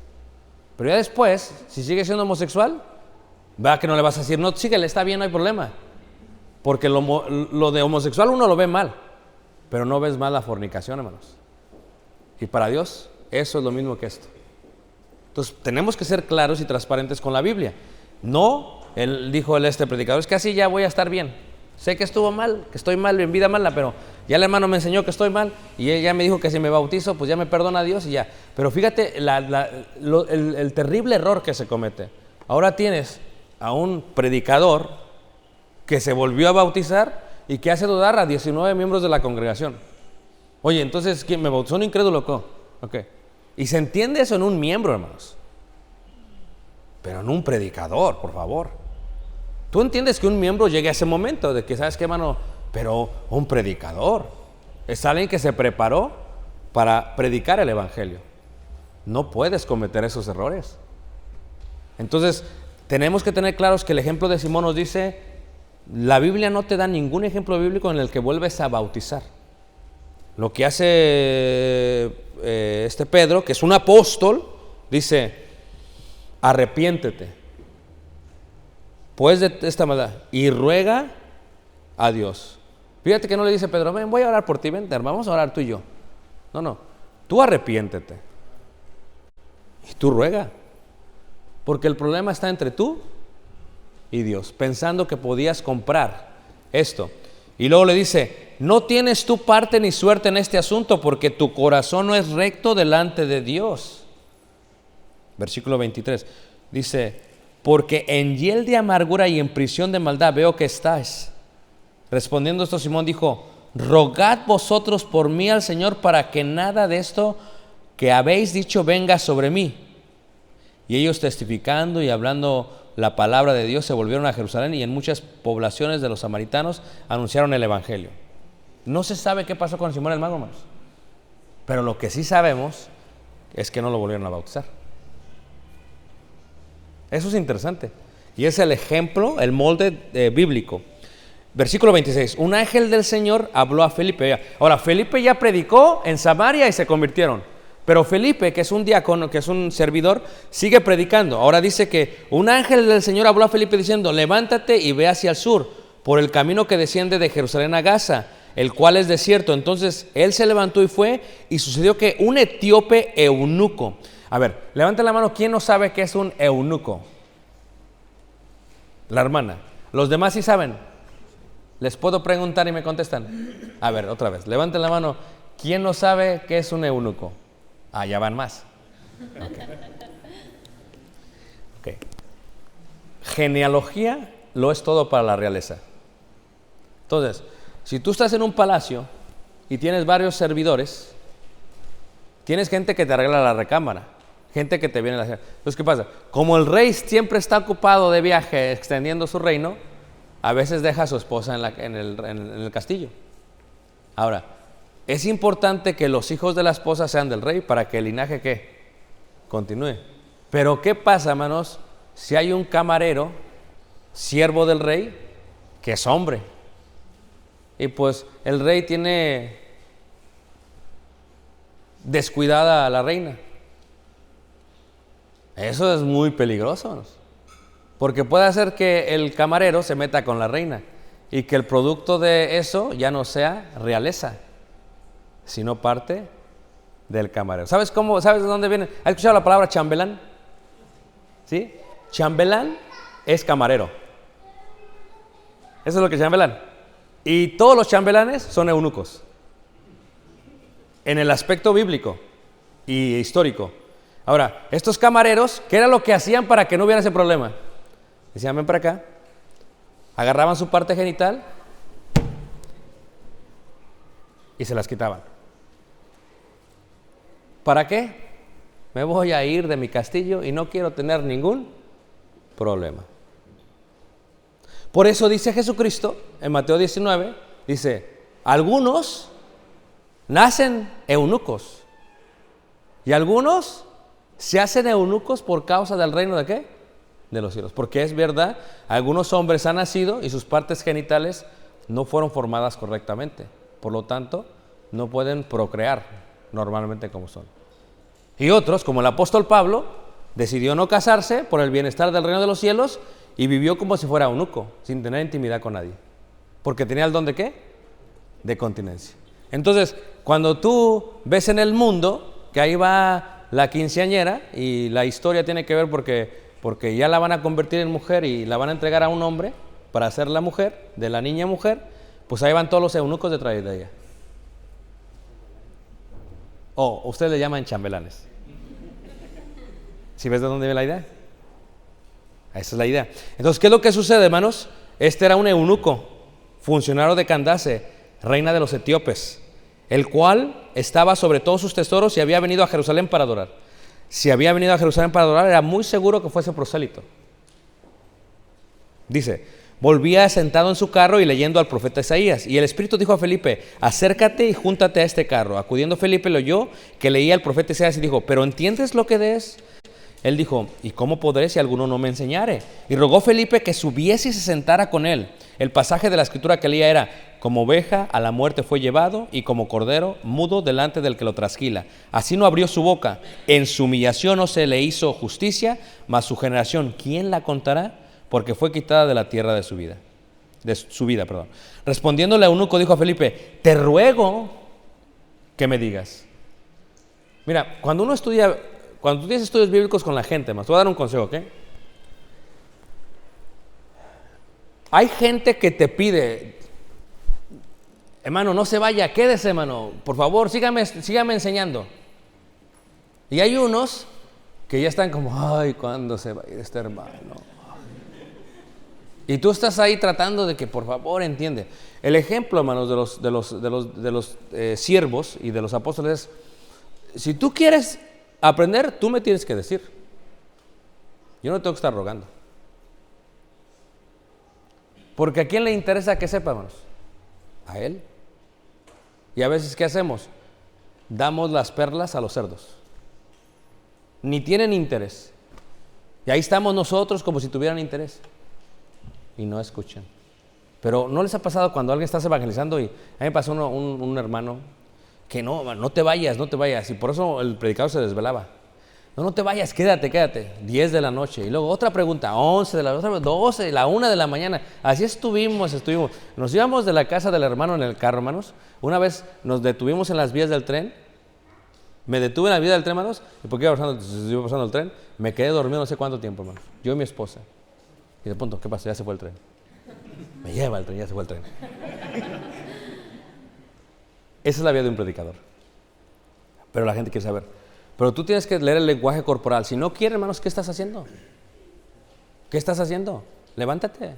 Pero ya después, si sigues siendo homosexual, va que no le vas a decir, no, síguele, está bien, no hay problema. Porque lo de homosexual uno lo ve mal, pero no ves mal la fornicación, hermanos. Y para Dios, eso es lo mismo que esto. Entonces, tenemos que ser claros y transparentes con la Biblia. No, dijo este predicador, es que así ya voy a estar bien. Sé que estuvo mal, que estoy mal, en vida mala, pero ya el hermano me enseñó que estoy mal y él ya me dijo que si me bautizo, pues ya me perdona Dios y ya. Pero fíjate el terrible error que se comete. Ahora tienes a un predicador que se volvió a bautizar y que hace dudar a 19 miembros de la congregación. Oye, entonces, ¿quién me bautizó? ¿Un incrédulo? Ok. Y se entiende eso en un miembro, hermanos. Pero en un predicador, por favor. Tú entiendes que un miembro llegue a ese momento de que, ¿sabes qué, hermano? Pero un predicador es alguien que se preparó para predicar el evangelio. No puedes cometer esos errores. Entonces, tenemos que tener claros que el ejemplo de Simón nos dice, la Biblia no te da ningún ejemplo bíblico en el que vuelves a bautizar. Lo que hace este Pedro, que es un apóstol, dice, arrepiéntete pues de esta maldad y ruega a Dios. Fíjate que no le dice Pedro, ven, voy a orar por ti, ven, hermano, vamos a orar tú y yo. No, tú arrepiéntete. Y tú ruega. Porque el problema está entre tú y Dios, pensando que podías comprar esto. Y luego le dice, no tienes tu parte ni suerte en este asunto, porque tu corazón no es recto delante de Dios. Versículo 23, dice, porque en hiel de amargura y en prisión de maldad veo que estáis. Respondiendo esto, Simón dijo, rogad vosotros por mí al Señor para que nada de esto que habéis dicho venga sobre mí. Y ellos, testificando y hablando la palabra de Dios, se volvieron a Jerusalén, y en muchas poblaciones de los samaritanos anunciaron el evangelio. No se sabe qué pasó con Simón el Mago, hermanos, pero lo que sí sabemos es que no lo volvieron a bautizar. Eso es interesante, y es el ejemplo, el molde bíblico. Versículo 26, un ángel del Señor habló a Felipe. Ahora, Felipe ya predicó en Samaria y se convirtieron, pero Felipe, que es un diácono, que es un servidor, sigue predicando. Ahora dice que un ángel del Señor habló a Felipe diciendo, levántate y ve hacia el sur, por el camino que desciende de Jerusalén a Gaza, el cual es desierto. Entonces él se levantó y fue, y sucedió que un etíope eunuco. A ver, levanten la mano, ¿quién no sabe qué es un eunuco? La hermana. Los demás sí saben. ¿Les puedo preguntar y me contestan? A ver, otra vez, levanten la mano, ¿quién no sabe qué es un eunuco? Ah, ya van más. Okay. Genealogía lo es todo para la realeza. Entonces, si tú estás en un palacio y tienes varios servidores, tienes gente que te arregla la recámara, gente que te viene a la... Entonces, ¿qué pasa? Como el rey siempre está ocupado de viaje extendiendo su reino, a veces deja a su esposa en el castillo. Ahora, es importante que los hijos de la esposa sean del rey para que el linaje, ¿qué? Continúe. Pero ¿qué pasa, hermanos, si hay un camarero, siervo del rey, que es hombre? Y pues el rey tiene descuidada a la reina. Eso es muy peligroso, hermanos, porque puede hacer que el camarero se meta con la reina y que el producto de eso ya no sea realeza, sino parte del camarero. ¿Sabes cómo? ¿Sabes de dónde viene? ¿Has escuchado la palabra chambelán? ¿Sí? Chambelán es camarero. Eso es lo que es chambelán. Y todos los chambelanes son eunucos. En el aspecto bíblico y histórico. Ahora, estos camareros, ¿qué era lo que hacían para que no hubiera ese problema? Decían, ven para acá. Agarraban su parte genital y se las quitaban. ¿Para qué? Me voy a ir de mi castillo y no quiero tener ningún problema. Por eso dice Jesucristo en Mateo 19, dice, algunos nacen eunucos y algunos se hacen eunucos por causa del reino de ¿qué? De los cielos. Porque es verdad, algunos hombres han nacido y sus partes genitales no fueron formadas correctamente. Por lo tanto, no pueden procrear normalmente como son. Y otros, como el apóstol Pablo, decidió no casarse por el bienestar del reino de los cielos y vivió como si fuera eunuco, sin tener intimidad con nadie. Porque tenía el don de ¿qué? De continencia. Entonces, cuando tú ves en el mundo que ahí va la quinceañera y la historia tiene que ver porque ya la van a convertir en mujer y la van a entregar a un hombre para hacer la mujer, de la niña mujer, pues ahí van todos los eunucos detrás de ella. O ustedes le llaman chambelanes. ¿Sí ves de dónde viene la idea? Esa es la idea. Entonces, ¿qué es lo que sucede, hermanos? Este era un eunuco, funcionario de Candace, reina de los etíopes, el cual estaba sobre todos sus tesoros y había venido a Jerusalén para adorar. Si había venido a Jerusalén para adorar, era muy seguro que fuese prosélito. Dice, volvía sentado en su carro y leyendo al profeta Isaías. Y el Espíritu dijo a Felipe, acércate y júntate a este carro. Acudiendo Felipe lo oyó que leía al profeta Isaías y dijo, ¿pero entiendes lo que lees? Él dijo, ¿y cómo podré si alguno no me enseñare? Y rogó Felipe que subiese y se sentara con él. El pasaje de la escritura que leía era, como oveja a la muerte fue llevado y como cordero mudo delante del que lo trasquila. Así no abrió su boca. En su humillación no se le hizo justicia, mas su generación, ¿quién la contará? Porque fue quitada de la tierra de su vida. de su vida, perdón. Respondiéndole a eunuco, dijo a Felipe, te ruego que me digas. Mira, cuando tú tienes estudios bíblicos con la gente, te voy a dar un consejo, ¿ok? Hay gente que te pide, hermano, no se vaya, quédese, hermano, por favor, sígame enseñando. Y hay unos que ya están como, ay, ¿cuándo se va a ir este hermano? Y tú estás ahí tratando de que, por favor, entiende. El ejemplo, hermanos, de los siervos y de los apóstoles es, si tú quieres aprender, tú me tienes que decir. Yo no tengo que estar rogando. Porque ¿a quién le interesa que sepa, hermanos? A él. Y a veces, ¿qué hacemos? Damos las perlas a los cerdos. Ni tienen interés. Y ahí estamos nosotros como si tuvieran interés. Y no escuchan. Pero ¿no les ha pasado cuando alguien está evangelizando? Y a mí me pasó un hermano que no te vayas. Y por eso el predicador se desvelaba. No te vayas, quédate. 10 de la noche. Y luego otra pregunta, 11 de la noche, 12, la 1 de la mañana. Así estuvimos. Nos íbamos de la casa del hermano en el carro, hermanos. Una vez nos detuvimos en las vías del tren. Me detuve en la vía del tren, hermanos. ¿Y por qué iba pasando el tren? Me quedé dormido no sé cuánto tiempo, hermanos. Yo y mi esposa. Y de pronto, ¿qué pasó? Ya se fue el tren. Me lleva el tren, ya se fue el tren. Esa es la vida de un predicador. Pero la gente quiere saber. Pero tú tienes que leer el lenguaje corporal. Si no quieres, hermanos, ¿qué estás haciendo? ¿Qué estás haciendo? Levántate.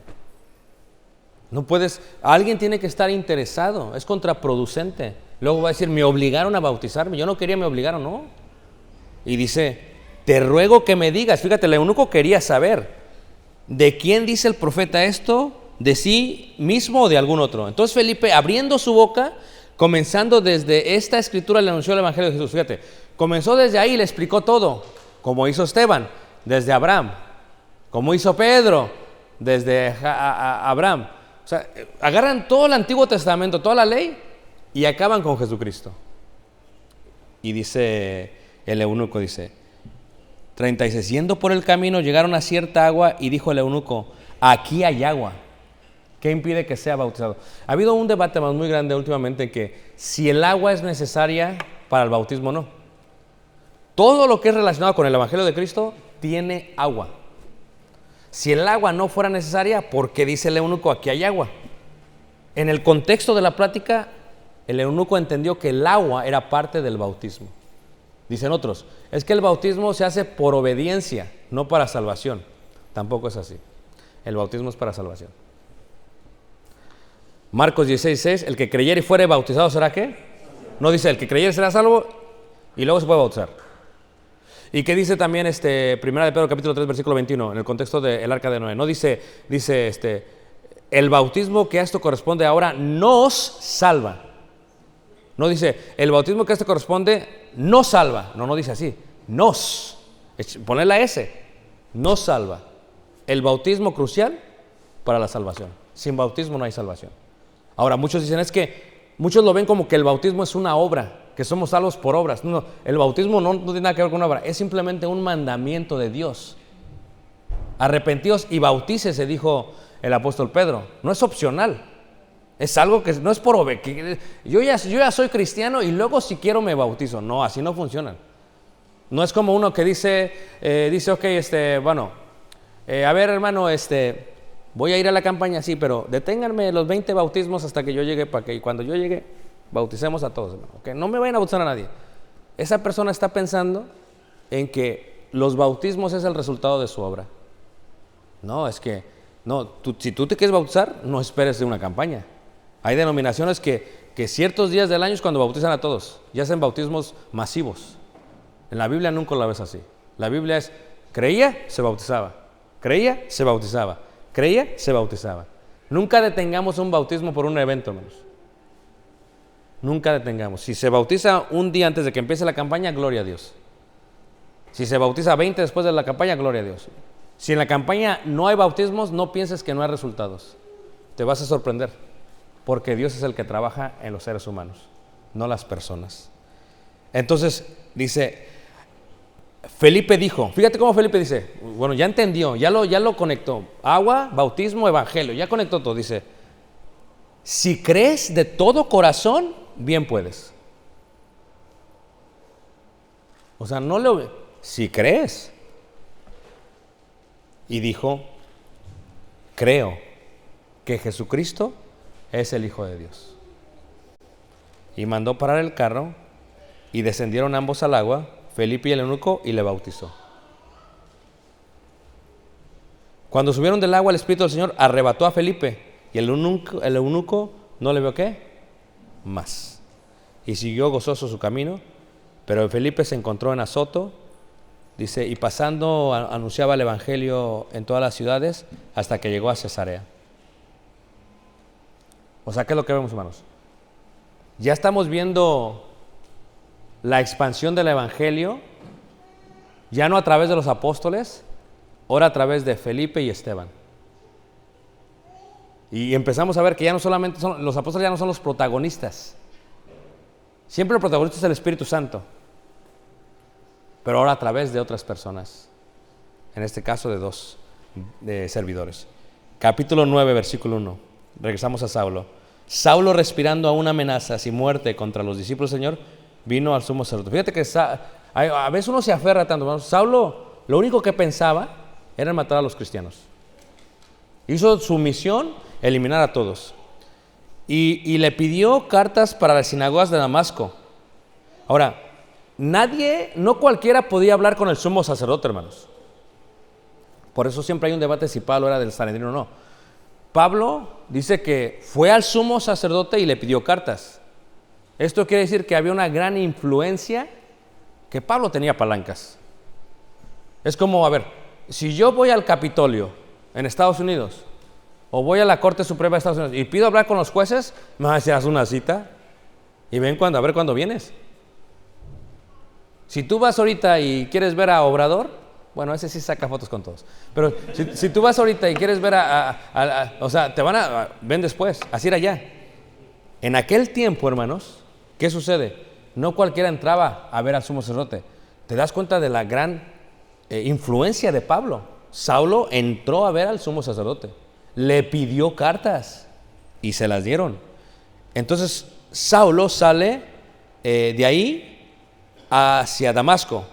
No puedes, alguien tiene que estar interesado. Es contraproducente. Luego va a decir, me obligaron a bautizarme. Yo no quería, me obligaron, no. Y dice, te ruego que me digas. Fíjate, el eunuco quería saber, ¿de quién dice el profeta esto? ¿De sí mismo o de algún otro? Entonces Felipe, abriendo su boca, comenzando desde esta escritura, le anunció el evangelio de Jesús. Fíjate, comenzó desde ahí y le explicó todo, como hizo Esteban, desde Abraham, como hizo Pedro, desde Abraham. O sea, agarran todo el Antiguo Testamento, toda la ley, y acaban con Jesucristo. Y dice el eunuco, dice 36, yendo por el camino llegaron a cierta agua y dijo el eunuco, aquí hay agua. ¿Qué impide que sea bautizado? Ha habido un debate muy grande últimamente en que si el agua es necesaria para el bautismo o no. Todo lo que es relacionado con el evangelio de Cristo tiene agua. Si el agua no fuera necesaria, ¿por qué dice el eunuco aquí hay agua? En el contexto de la plática, el eunuco entendió que el agua era parte del bautismo. Dicen otros, es que el bautismo se hace por obediencia, no para salvación. Tampoco es así. El bautismo es para salvación. Marcos 16:6, el que creyere y fuere bautizado será ¿qué? No dice el que creyere será salvo y luego se puede bautizar. ¿Y qué dice también Primera de Pedro capítulo 3 versículo 21 en el contexto del arca de Noé? No dice el bautismo que a esto corresponde ahora nos salva. No dice el bautismo que a esto corresponde nos salva. No dice así. Nos. Ponle la S. Nos salva. El bautismo crucial para la salvación. Sin bautismo no hay salvación. Ahora, muchos dicen muchos lo ven como que el bautismo es una obra, que somos salvos por obras. No, el bautismo no tiene nada que ver con una obra, es simplemente un mandamiento de Dios. Arrepentíos y bautícese, dijo el apóstol Pedro. No es opcional, es algo que no es por obediencia. Yo ya soy cristiano y luego si quiero me bautizo. No, así no funcionan. No es como uno que dice, ok, a ver hermano, voy a ir a la campaña, sí, pero deténganme los 20 bautismos hasta que yo llegue, para que cuando yo llegue, bauticemos a todos, hermano. ¿Okay? No me vayan a bautizar a nadie. Esa persona está pensando en que los bautismos es el resultado de su obra. No, es que, si tú te quieres bautizar, no esperes de una campaña. Hay denominaciones que ciertos días del año es cuando bautizan a todos y hacen bautismos masivos. En la Biblia nunca la ves así. La Biblia es, creía, se bautizaba. Creía, se bautizaba. Creía, se bautizaba. Nunca detengamos un bautismo por un evento, hermanos. Nunca detengamos. Si se bautiza un día antes de que empiece la campaña, gloria a Dios. Si se bautiza 20 después de la campaña, gloria a Dios. Si en la campaña no hay bautismos, no pienses que no hay resultados. Te vas a sorprender, porque Dios es el que trabaja en los seres humanos, no las personas. Entonces, dice, Felipe dijo, fíjate cómo Felipe dice, bueno, ya entendió, ya lo conectó. Agua, bautismo, evangelio, ya conectó todo. Dice, si crees de todo corazón, bien puedes. O sea, si crees. Y dijo, creo que Jesucristo es el Hijo de Dios. Y mandó parar el carro y descendieron ambos al agua, Felipe y el eunuco, y le bautizó. Cuando subieron del agua, el Espíritu del Señor arrebató a Felipe y el eunuco no le vio ¿qué? Más. Y siguió gozoso su camino, pero Felipe se encontró en Azoto, dice, y pasando anunciaba el evangelio en todas las ciudades hasta que llegó a Cesarea. O sea, ¿qué es lo que vemos, hermanos? Ya estamos viendo la expansión del evangelio, ya no a través de los apóstoles, ahora a través de Felipe y Esteban. Y empezamos a ver que ya no solamente los apóstoles, ya no son los protagonistas. Siempre el protagonista es el Espíritu Santo, pero ahora a través de otras personas, en este caso de dos servidores. Capítulo 9, versículo 1. Regresamos a Saulo. Saulo, respirando aún amenazas y muerte contra los discípulos del Señor, vino al sumo sacerdote. Fíjate que a veces uno se aferra tanto, hermanos. Saulo lo único que pensaba era matar a los cristianos. Hizo su misión eliminar a todos. Y le pidió cartas para las sinagogas de Damasco. Ahora, no cualquiera podía hablar con el sumo sacerdote, hermanos. Por eso siempre hay un debate si Pablo era del Sanedrín o no. Pablo dice que fue al sumo sacerdote y le pidió cartas. Esto quiere decir que había una gran influencia, que Pablo tenía palancas. Es como, a ver, si yo voy al Capitolio en Estados Unidos o voy a la Corte Suprema de Estados Unidos y pido hablar con los jueces, me van a decir, haz una cita y ven a ver cuándo vienes. Si tú vas ahorita y quieres ver a Obrador, bueno, ese sí saca fotos con todos, pero si tú vas ahorita y quieres ver o sea, ven después, así era allá. En aquel tiempo, hermanos, ¿qué sucede? No cualquiera entraba a ver al sumo sacerdote. ¿Te das cuenta de la gran influencia de Pablo? Saulo entró a ver al sumo sacerdote, le pidió cartas y se las dieron. Entonces Saulo sale de ahí hacia Damasco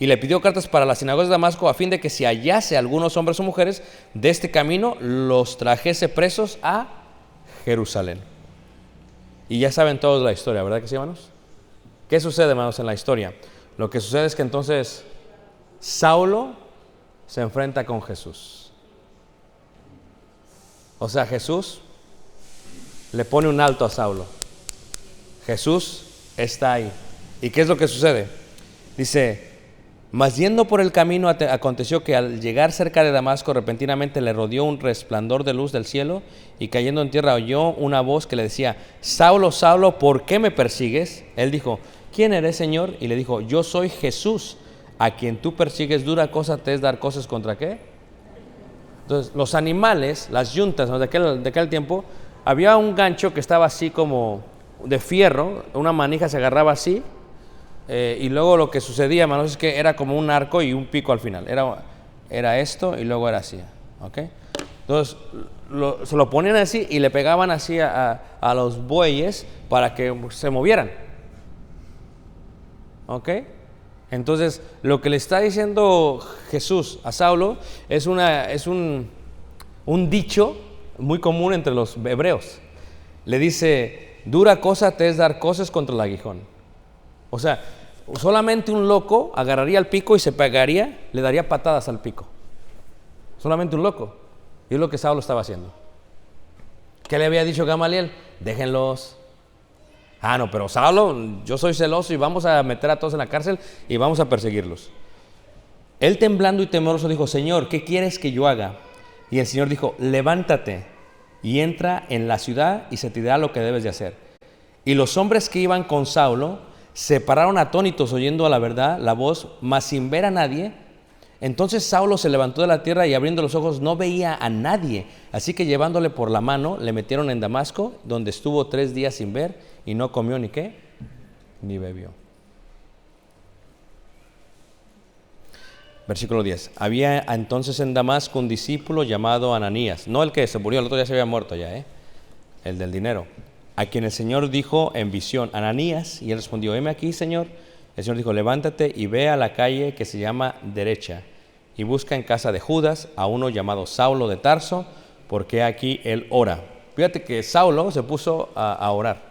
y le pidió cartas para las sinagogas de Damasco a fin de que si hallase algunos hombres o mujeres de este camino, los trajese presos a Jerusalén. Y ya saben todos la historia, ¿verdad que sí, hermanos? ¿Qué sucede, hermanos, en la historia? Lo que sucede es que entonces Saulo se enfrenta con Jesús. O sea, Jesús le pone un alto a Saulo. Jesús está ahí. ¿Y qué es lo que sucede? Dice, mas yendo por el camino aconteció que al llegar cerca de Damasco repentinamente le rodeó un resplandor de luz del cielo y cayendo en tierra oyó una voz que le decía, Saulo, Saulo, ¿por qué me persigues? Él dijo, ¿quién eres, Señor? Y le dijo, yo soy Jesús, a quien tú persigues. Dura cosa te es dar cosas contra ¿qué? Entonces los animales, las yuntas, ¿no? de aquel tiempo, había un gancho que estaba así como de fierro, una manija se agarraba así. Y luego lo que sucedía, hermanos, es que era como un arco y un pico al final. Era esto y luego era así. ¿Okay? Entonces se lo ponían así y le pegaban así a los bueyes para que se movieran. ¿Ok? Entonces lo que le está diciendo Jesús a Saulo es un dicho muy común entre los hebreos. Le dice, dura cosa te es dar cosas contra el aguijón. O sea, solamente un loco agarraría el pico y se pegaría, le daría patadas al pico. Solamente un loco. Y es lo que Saulo estaba haciendo. ¿Qué le había dicho Gamaliel? Déjenlos. Ah, no, pero Saulo, yo soy celoso y vamos a meter a todos en la cárcel y vamos a perseguirlos. Él temblando y temeroso dijo, Señor, ¿qué quieres que yo haga? Y el Señor dijo, levántate y entra en la ciudad y se te dirá lo que debes de hacer. Y los hombres que iban con Saulo se pararon atónitos oyendo a la verdad la voz, mas sin ver a nadie. Entonces Saulo se levantó de la tierra y abriendo los ojos no veía a nadie. Así que llevándole por la mano le metieron en Damasco, donde estuvo 3 días sin ver y no comió ni qué, ni bebió. Versículo 10. Había entonces en Damasco un discípulo llamado Ananías, no el que se murió, el otro ya se había muerto ya, el del dinero, a quien el Señor dijo en visión, Ananías, y él respondió, heme aquí, Señor. El Señor dijo, levántate y ve a la calle que se llama Derecha, y busca en casa de Judas a uno llamado Saulo de Tarso, porque aquí él ora. Fíjate que Saulo se puso a orar.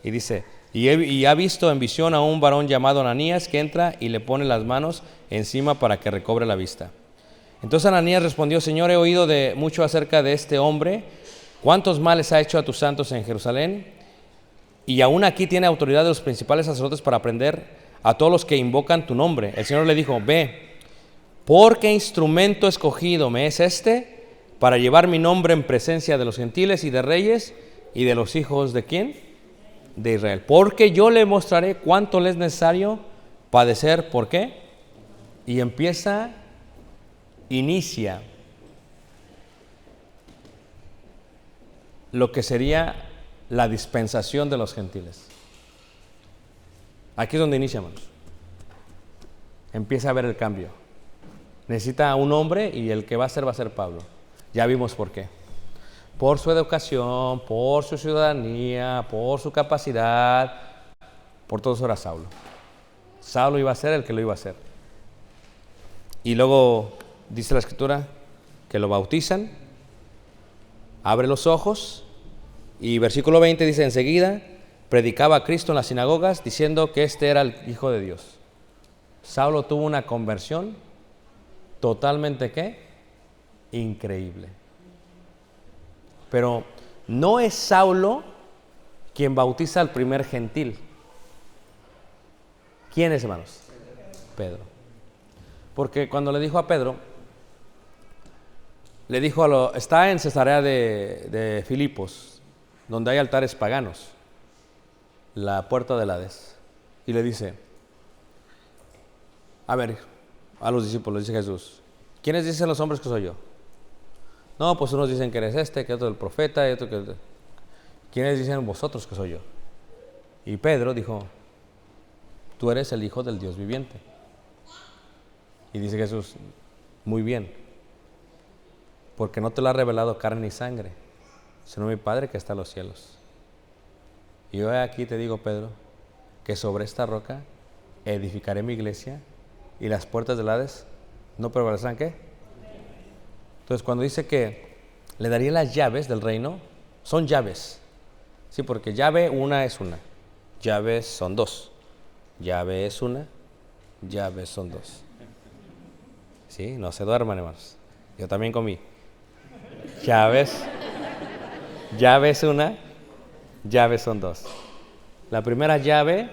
Y dice, y ha visto en visión a un varón llamado Ananías que entra y le pone las manos encima para que recobre la vista. Entonces Ananías respondió, Señor, he oído mucho acerca de este hombre, cuántos males ha hecho a tus santos en Jerusalén, y aún aquí tiene autoridad de los principales sacerdotes para prender a todos los que invocan tu nombre. El Señor le dijo, ve, porque instrumento escogido me es este para llevar mi nombre en presencia de los gentiles y de reyes y de los hijos de ¿quién? De Israel. Porque yo le mostraré cuánto le es necesario padecer. ¿Por qué? Y inicia lo que sería la dispensación de los gentiles. Aquí es donde inicia, hermanos. Empieza a ver el cambio. Necesita un hombre y el que va a ser Pablo. Ya vimos por qué. Por su educación, por su ciudadanía, por su capacidad, por todo eso era Saulo. Saulo iba a ser el que lo iba a hacer. Y luego dice la Escritura que lo bautizan, abre los ojos y versículo 20 dice, enseguida predicaba a Cristo en las sinagogas diciendo que este era el Hijo de Dios. Saulo tuvo una conversión totalmente ¿qué? Increíble. Pero no es Saulo quien bautiza al primer gentil. ¿Quién es, hermanos? Pedro. Porque cuando le dijo a Pedro, le dijo está en Cesarea de Filipos, donde hay altares paganos, la puerta del Hades, y le dice, a ver, a los discípulos, dice Jesús, ¿quiénes dicen los hombres que soy yo? No, pues unos dicen que eres que otro el profeta, y otro que... ¿Quiénes dicen vosotros que soy yo? Y Pedro dijo, tú eres el Hijo del Dios viviente. Y dice Jesús, muy bien, porque no te lo ha revelado carne ni sangre, sino mi Padre que está en los cielos. Y yo aquí te digo, Pedro, que sobre esta roca edificaré mi iglesia y las puertas del Hades no prevalecerán, ¿qué? Entonces, cuando dice que le daría las llaves del reino, son llaves. Sí, porque llave una es una, llaves son dos. Llave es una, llaves son dos. Sí, no se duerman, hermanos. Yo también comí. Llaves una, llaves son dos. La primera llave,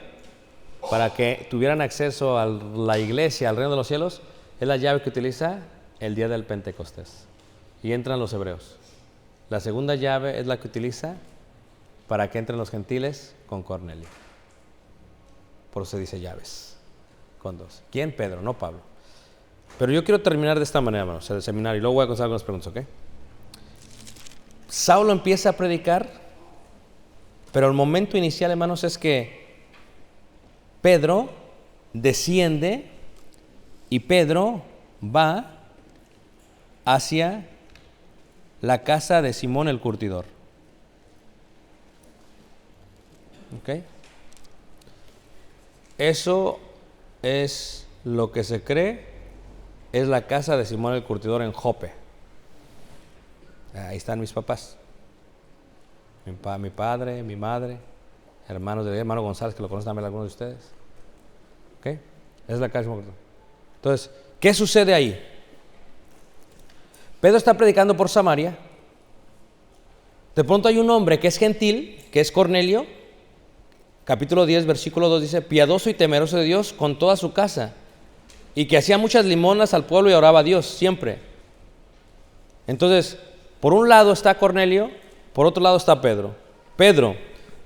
para que tuvieran acceso a la iglesia, al reino de los cielos, es la llave que utiliza el día del Pentecostés. Y entran los hebreos. La segunda llave es la que utiliza para que entren los gentiles con Cornelio. Por eso se dice llaves, con dos. ¿Quién? Pedro, no Pablo. Pero yo quiero terminar de esta manera, hermanos, el seminario, y luego voy a contestar algunas preguntas, ¿ok? Saulo empieza a predicar, pero el momento inicial, hermanos, es que Pedro desciende y Pedro va hacia la casa de Simón el curtidor. ¿Ok? Eso es lo que se cree, es la casa de Simón el curtidor en Jope. Ahí están mis papás. Mi padre, mi madre, hermanos del hermano González, que lo conocen también algunos de ustedes. ¿Ok? Es la casa de Simón el curtidor. Entonces, ¿qué sucede ahí? Pedro está predicando por Samaria. De pronto hay un hombre que es gentil, que es Cornelio. Capítulo 10, versículo 2 dice, piadoso y temeroso de Dios con toda su casa, y que hacía muchas limonas al pueblo y oraba a Dios siempre. Entonces, por un lado está Cornelio, por otro lado está Pedro. Pedro,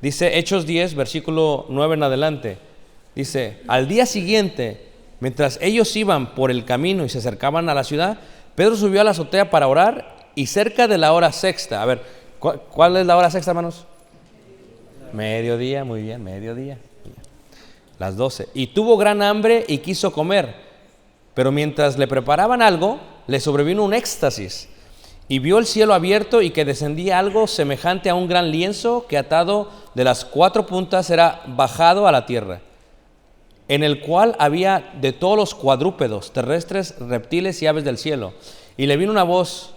dice Hechos 10, versículo 9 en adelante, dice, al día siguiente, mientras ellos iban por el camino y se acercaban a la ciudad, Pedro subió a la azotea para orar, y cerca de la hora sexta, a ver, ¿cuál es la hora sexta, hermanos? Mediodía, muy bien, mediodía. Las 12. Y tuvo gran hambre y quiso comer. Pero mientras le preparaban algo, le sobrevino un éxtasis. Y vio el cielo abierto y que descendía algo semejante a un gran lienzo que atado de las 4 puntas era bajado a la tierra, en el cual había de todos los cuadrúpedos, terrestres, reptiles y aves del cielo. Y le vino una voz: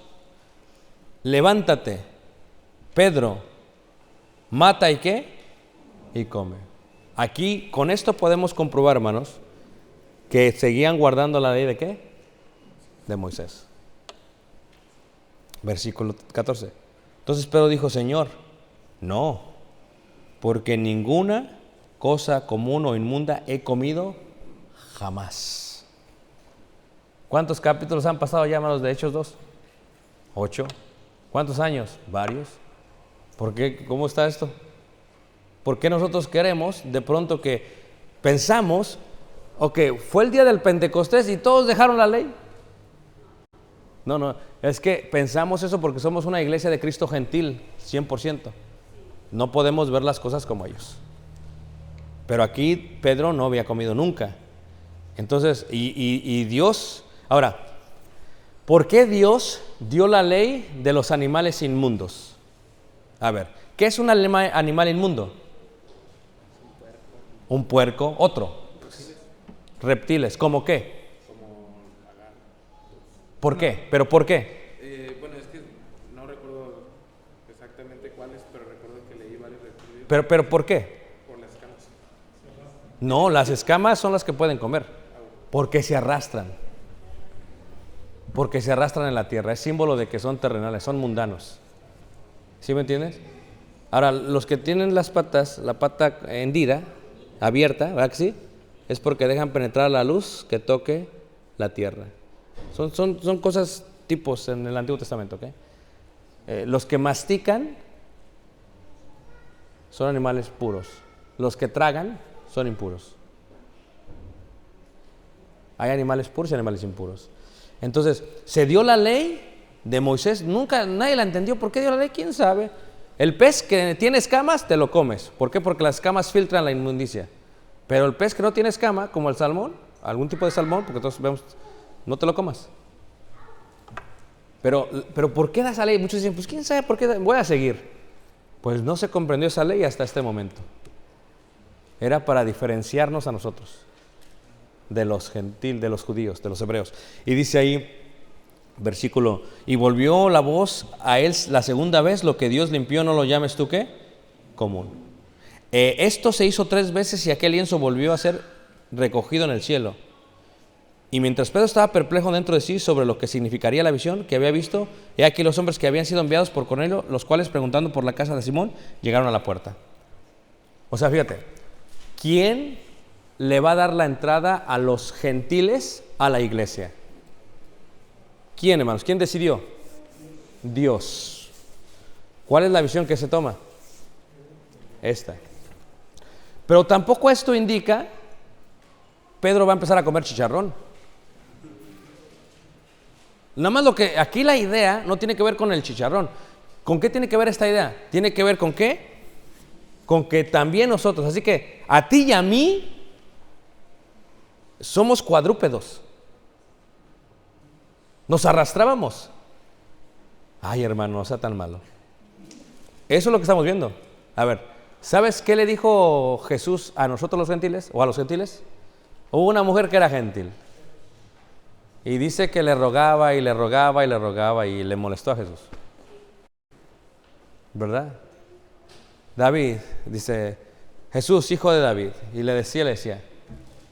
levántate, Pedro, mata y ¿qué? Y come. Aquí, con esto podemos comprobar, hermanos, que seguían guardando la ley ¿de qué? De Moisés. Versículo 14. Entonces Pedro dijo: Señor, no, porque ninguna cosa común o inmunda he comido jamás. ¿Cuántos capítulos han pasado ya, hermanos, de Hechos 2? 8. ¿Cuántos años? Varios. ¿Por qué? ¿Cómo está esto? ¿Por qué nosotros queremos de pronto que pensamos, ok, fue el día del Pentecostés y todos dejaron la ley? No, es que pensamos eso porque somos una iglesia de Cristo gentil, 100%. No podemos ver las cosas como ellos. Pero aquí Pedro no había comido nunca. Entonces, y Dios, ahora, ¿por qué Dios dio la ley de los animales inmundos? A ver, ¿qué es un animal inmundo? Un puerco, otro. Reptiles, ¿cómo qué? ¿Por qué? ¿Pero por qué? Bueno, es que no recuerdo exactamente cuáles, pero recuerdo que leí varios reptiles. ¿Pero por qué? Por las escamas. No, las escamas son las que pueden comer, porque se arrastran. Porque se arrastran en la tierra. Es símbolo de que son terrenales, son mundanos. ¿Sí me entiendes? Ahora, los que tienen las patas, la pata hendida, abierta, ¿verdad que sí? Es porque dejan penetrar la luz que toque la tierra. Son cosas tipos en el Antiguo Testamento, ¿ok? Los que mastican son animales puros. Los que tragan son impuros. Hay animales puros y animales impuros. Entonces, se dio la ley de Moisés. Nunca nadie la entendió. ¿Por qué dio la ley? ¿Quién sabe? El pez que tiene escamas, te lo comes. ¿Por qué? Porque las escamas filtran la inmundicia. Pero el pez que no tiene escama, como el salmón, algún tipo de salmón, porque todos vemos, no te lo comas. Pero ¿por qué da esa ley? Muchos dicen, pues quién sabe por qué voy a seguir. Pues no se comprendió esa ley hasta este momento. Era para diferenciarnos a nosotros de los gentiles, de los judíos, de los hebreos. Y dice ahí, versículo: y volvió la voz a él la segunda vez: lo que Dios limpió no lo llames tú ¿qué? Común. Esto se hizo 3 veces y aquel lienzo volvió a ser recogido en el cielo. Y mientras Pedro estaba perplejo dentro de sí sobre lo que significaría la visión que había visto, he aquí los hombres que habían sido enviados por Cornelio, los cuales, preguntando por la casa de Simón, llegaron a la puerta. O sea, fíjate, ¿quién le va a dar la entrada a los gentiles a la iglesia? ¿Quién, hermanos? ¿Quién decidió? Dios. ¿Cuál es la visión que se toma? Esta. Pero tampoco esto indica Pedro va a empezar a comer chicharrón. Nada más lo que aquí la idea no tiene que ver con el chicharrón. ¿Con qué tiene que ver esta idea? Tiene que ver con qué? Con que también nosotros, así que a ti y a mí somos cuadrúpedos. Nos arrastrábamos. Ay, hermano, no sea tan malo. Eso es lo que estamos viendo. A ver, ¿sabes qué le dijo Jesús a nosotros los gentiles o a los gentiles? Hubo una mujer que era gentil y dice que le rogaba y le rogaba y le rogaba y le molestó a Jesús, ¿verdad? David dice: Jesús, hijo de David, y le decía,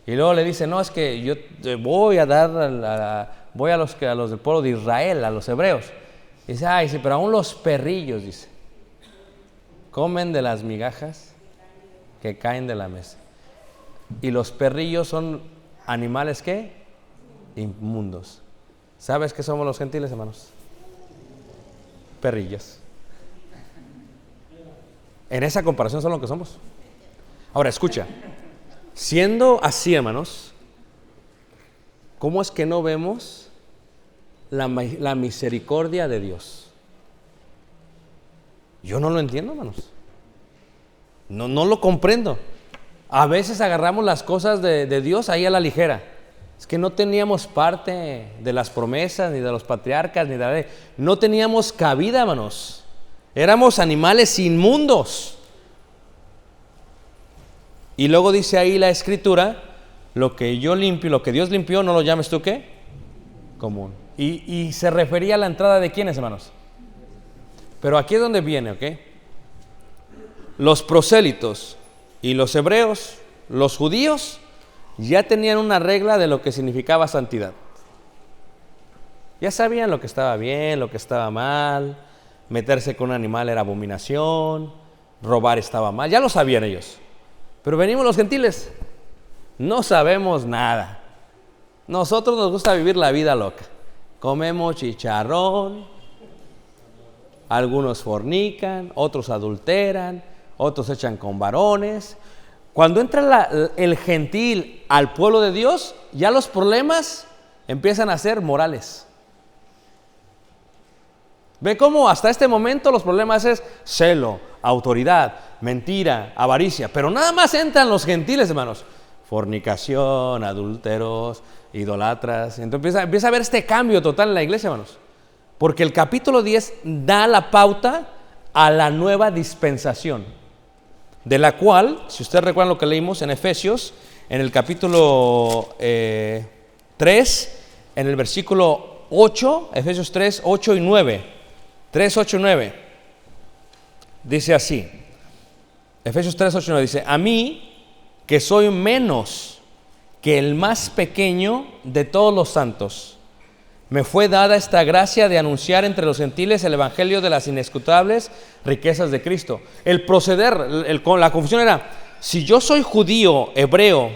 y luego le dice: no, es que yo te voy a dar voy a los del pueblo de Israel, a los hebreos. Y dice: ay, sí, pero aún los perrillos, dice, comen de las migajas que caen de la mesa. Y los perrillos son animales ¿qué? Inmundos. ¿Sabes qué somos los gentiles, hermanos? Perrillos. En esa comparación son lo que somos. Ahora escucha, siendo así, hermanos, ¿cómo es que no vemos la misericordia de Dios? Yo no lo entiendo, hermanos. No lo comprendo. A veces agarramos las cosas de Dios ahí a la ligera. Es que no teníamos parte de las promesas, ni de los patriarcas, ni de la ley. No teníamos cabida, hermanos. Éramos animales inmundos. Y luego dice ahí la Escritura, lo que yo limpio, lo que Dios limpió, ¿no lo llames tú qué? Común. Y se refería a la entrada de quiénes, hermanos. Pero aquí es donde viene, ¿ok? Los prosélitos y los hebreos, los judíos, ya tenían una regla de lo que significaba santidad. Ya sabían lo que estaba bien, lo que estaba mal. Meterse con un animal era abominación, robar estaba mal, ya lo sabían ellos. Pero venimos los gentiles, no sabemos nada. Nosotros nos gusta vivir la vida loca. Comemos chicharrón, algunos fornican, otros adulteran, otros echan con varones. Cuando entra el gentil al pueblo de Dios, ya los problemas empiezan a ser morales. Ve cómo hasta este momento los problemas es celo, autoridad, mentira, avaricia. Pero nada más entran los gentiles, hermanos. Fornicación, adúlteros, idolatras. Entonces empieza a haber este cambio total en la iglesia, hermanos. Porque el capítulo 10 da la pauta a la nueva dispensación, de la cual, si ustedes recuerdan lo que leímos en Efesios, en el capítulo 3, en el versículo 8, Efesios 3, 8 y 9. 3, 8 y 9. Dice así. Efesios 3, 8 y 9 dice: a mí, que soy menos que el más pequeño de todos los santos, me fue dada esta gracia de anunciar entre los gentiles el evangelio de las inescrutables riquezas de Cristo. El proceder, la confusión era, si yo soy judío, hebreo,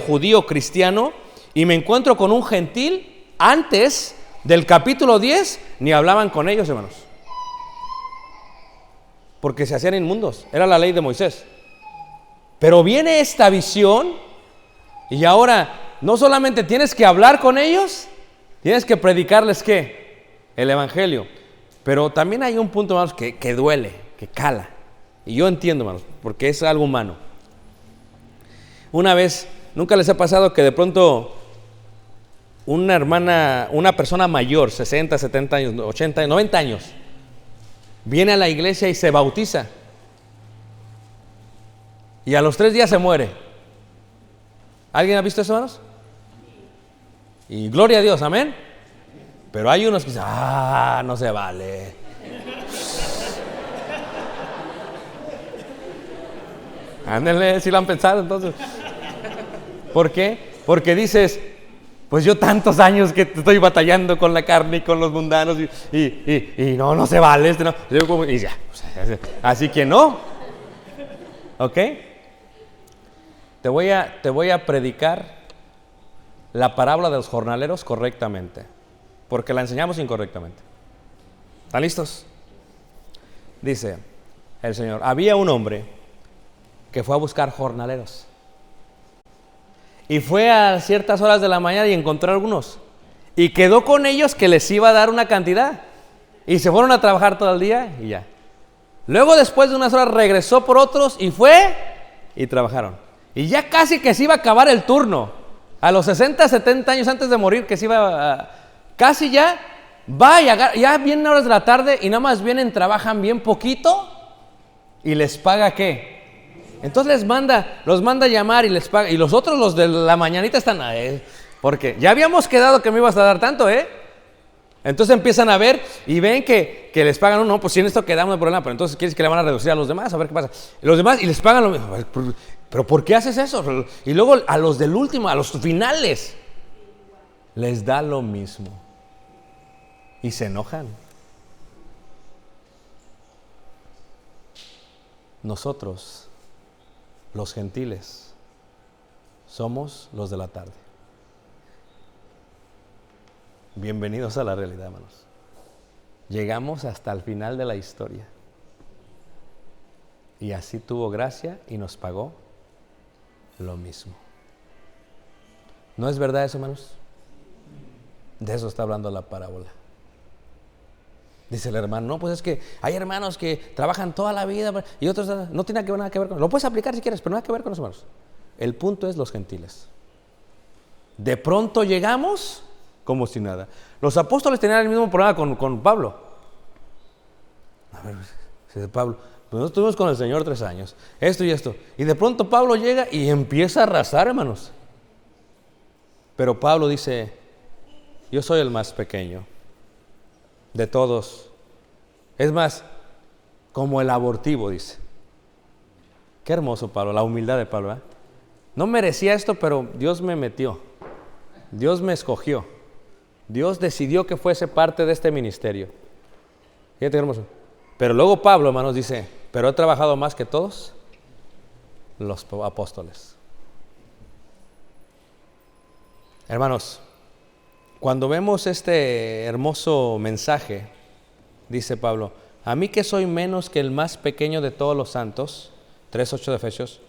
judío, cristiano, y me encuentro con un gentil, antes del capítulo 10, ni hablaban con ellos, hermanos. Porque se hacían inmundos, era la ley de Moisés. Pero viene esta visión, y ahora no solamente tienes que hablar con ellos, tienes que predicarles ¿qué? El evangelio. Pero también hay un punto, hermanos, que duele, que cala. Y yo entiendo, hermanos, porque es algo humano. Una vez, nunca les ha pasado que de pronto una persona mayor, 60, 70 años, 80, 90 años, viene a la iglesia y se bautiza. Y a los 3 días se muere. ¿Alguien ha visto eso, hermanos? Y gloria a Dios, amén. Pero hay unos que dicen, no se vale. Ándale, si lo han pensado entonces. ¿Por qué? Porque dices, pues yo tantos años que estoy batallando con la carne y con los mundanos y no se vale. No. Y ya. Así que no. ¿Ok? Te voy a predicar la parábola de los jornaleros correctamente, porque la enseñamos incorrectamente. ¿Están listos? Dice el Señor: había un hombre que fue a buscar jornaleros y fue a ciertas horas de la mañana y encontró algunos y quedó con ellos que les iba a dar una cantidad y se fueron a trabajar todo el día y ya. Luego, después de unas horas, regresó por otros y fue y trabajaron. Y ya casi que se iba a acabar el turno. A los 60, 70 años antes de morir, que se iba casi ya, va y ya vienen horas de la tarde y nada más vienen, trabajan bien poquito y les paga ¿qué? Entonces los manda a llamar y les paga. Y los otros, los de la mañanita, están porque ya habíamos quedado que me ibas a dar tanto, Entonces empiezan a ver y ven que les pagan, no, pues si en esto quedamos de problema, pero entonces quieres que le van a reducir a los demás, a ver qué pasa. Los demás, y les pagan lo mismo. ¿Pero por qué haces eso? Y luego a los del último, a los finales, les da lo mismo. Y se enojan. Nosotros, los gentiles, somos los de la tarde. Bienvenidos a la realidad, hermanos. Llegamos hasta el final de la historia. Y así tuvo gracia y nos pagó lo mismo. ¿No es verdad eso, hermanos? De eso está hablando la parábola. Dice el hermano, no, pues es que hay hermanos que trabajan toda la vida y otros no tienen nada que ver con eso. Lo puedes aplicar si quieres, pero nada que ver con eso, hermanos. El punto es los gentiles. De pronto llegamos como si nada. Los apóstoles tenían el mismo problema con Pablo. A ver, dice Pablo, pues nosotros estuvimos con el Señor 3 años, esto y esto. Y de pronto Pablo llega y empieza a arrasar, hermanos. Pero Pablo dice, yo soy el más pequeño de todos. Es más, como el abortivo, dice. Qué hermoso Pablo, la humildad de Pablo, ¿eh? No merecía esto, pero Dios me metió. Dios me escogió. Dios decidió que fuese parte de este ministerio. Fíjate qué hermoso. Pero luego Pablo, hermanos, dice, pero he trabajado más que todos los apóstoles. Hermanos, cuando vemos este hermoso mensaje, dice Pablo, a mí que soy menos que el más pequeño de todos los santos, 3:8 de Efesios,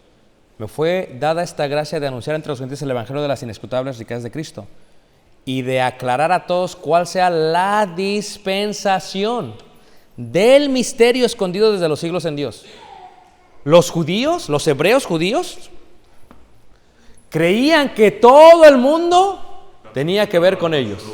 me fue dada esta gracia de anunciar entre los gentiles el evangelio de las inescrutables riquezas de Cristo y de aclarar a todos cuál sea la dispensación del misterio escondido desde los siglos en Dios. Los judíos, los hebreos judíos, creían que todo el mundo tenía que ver con ellos.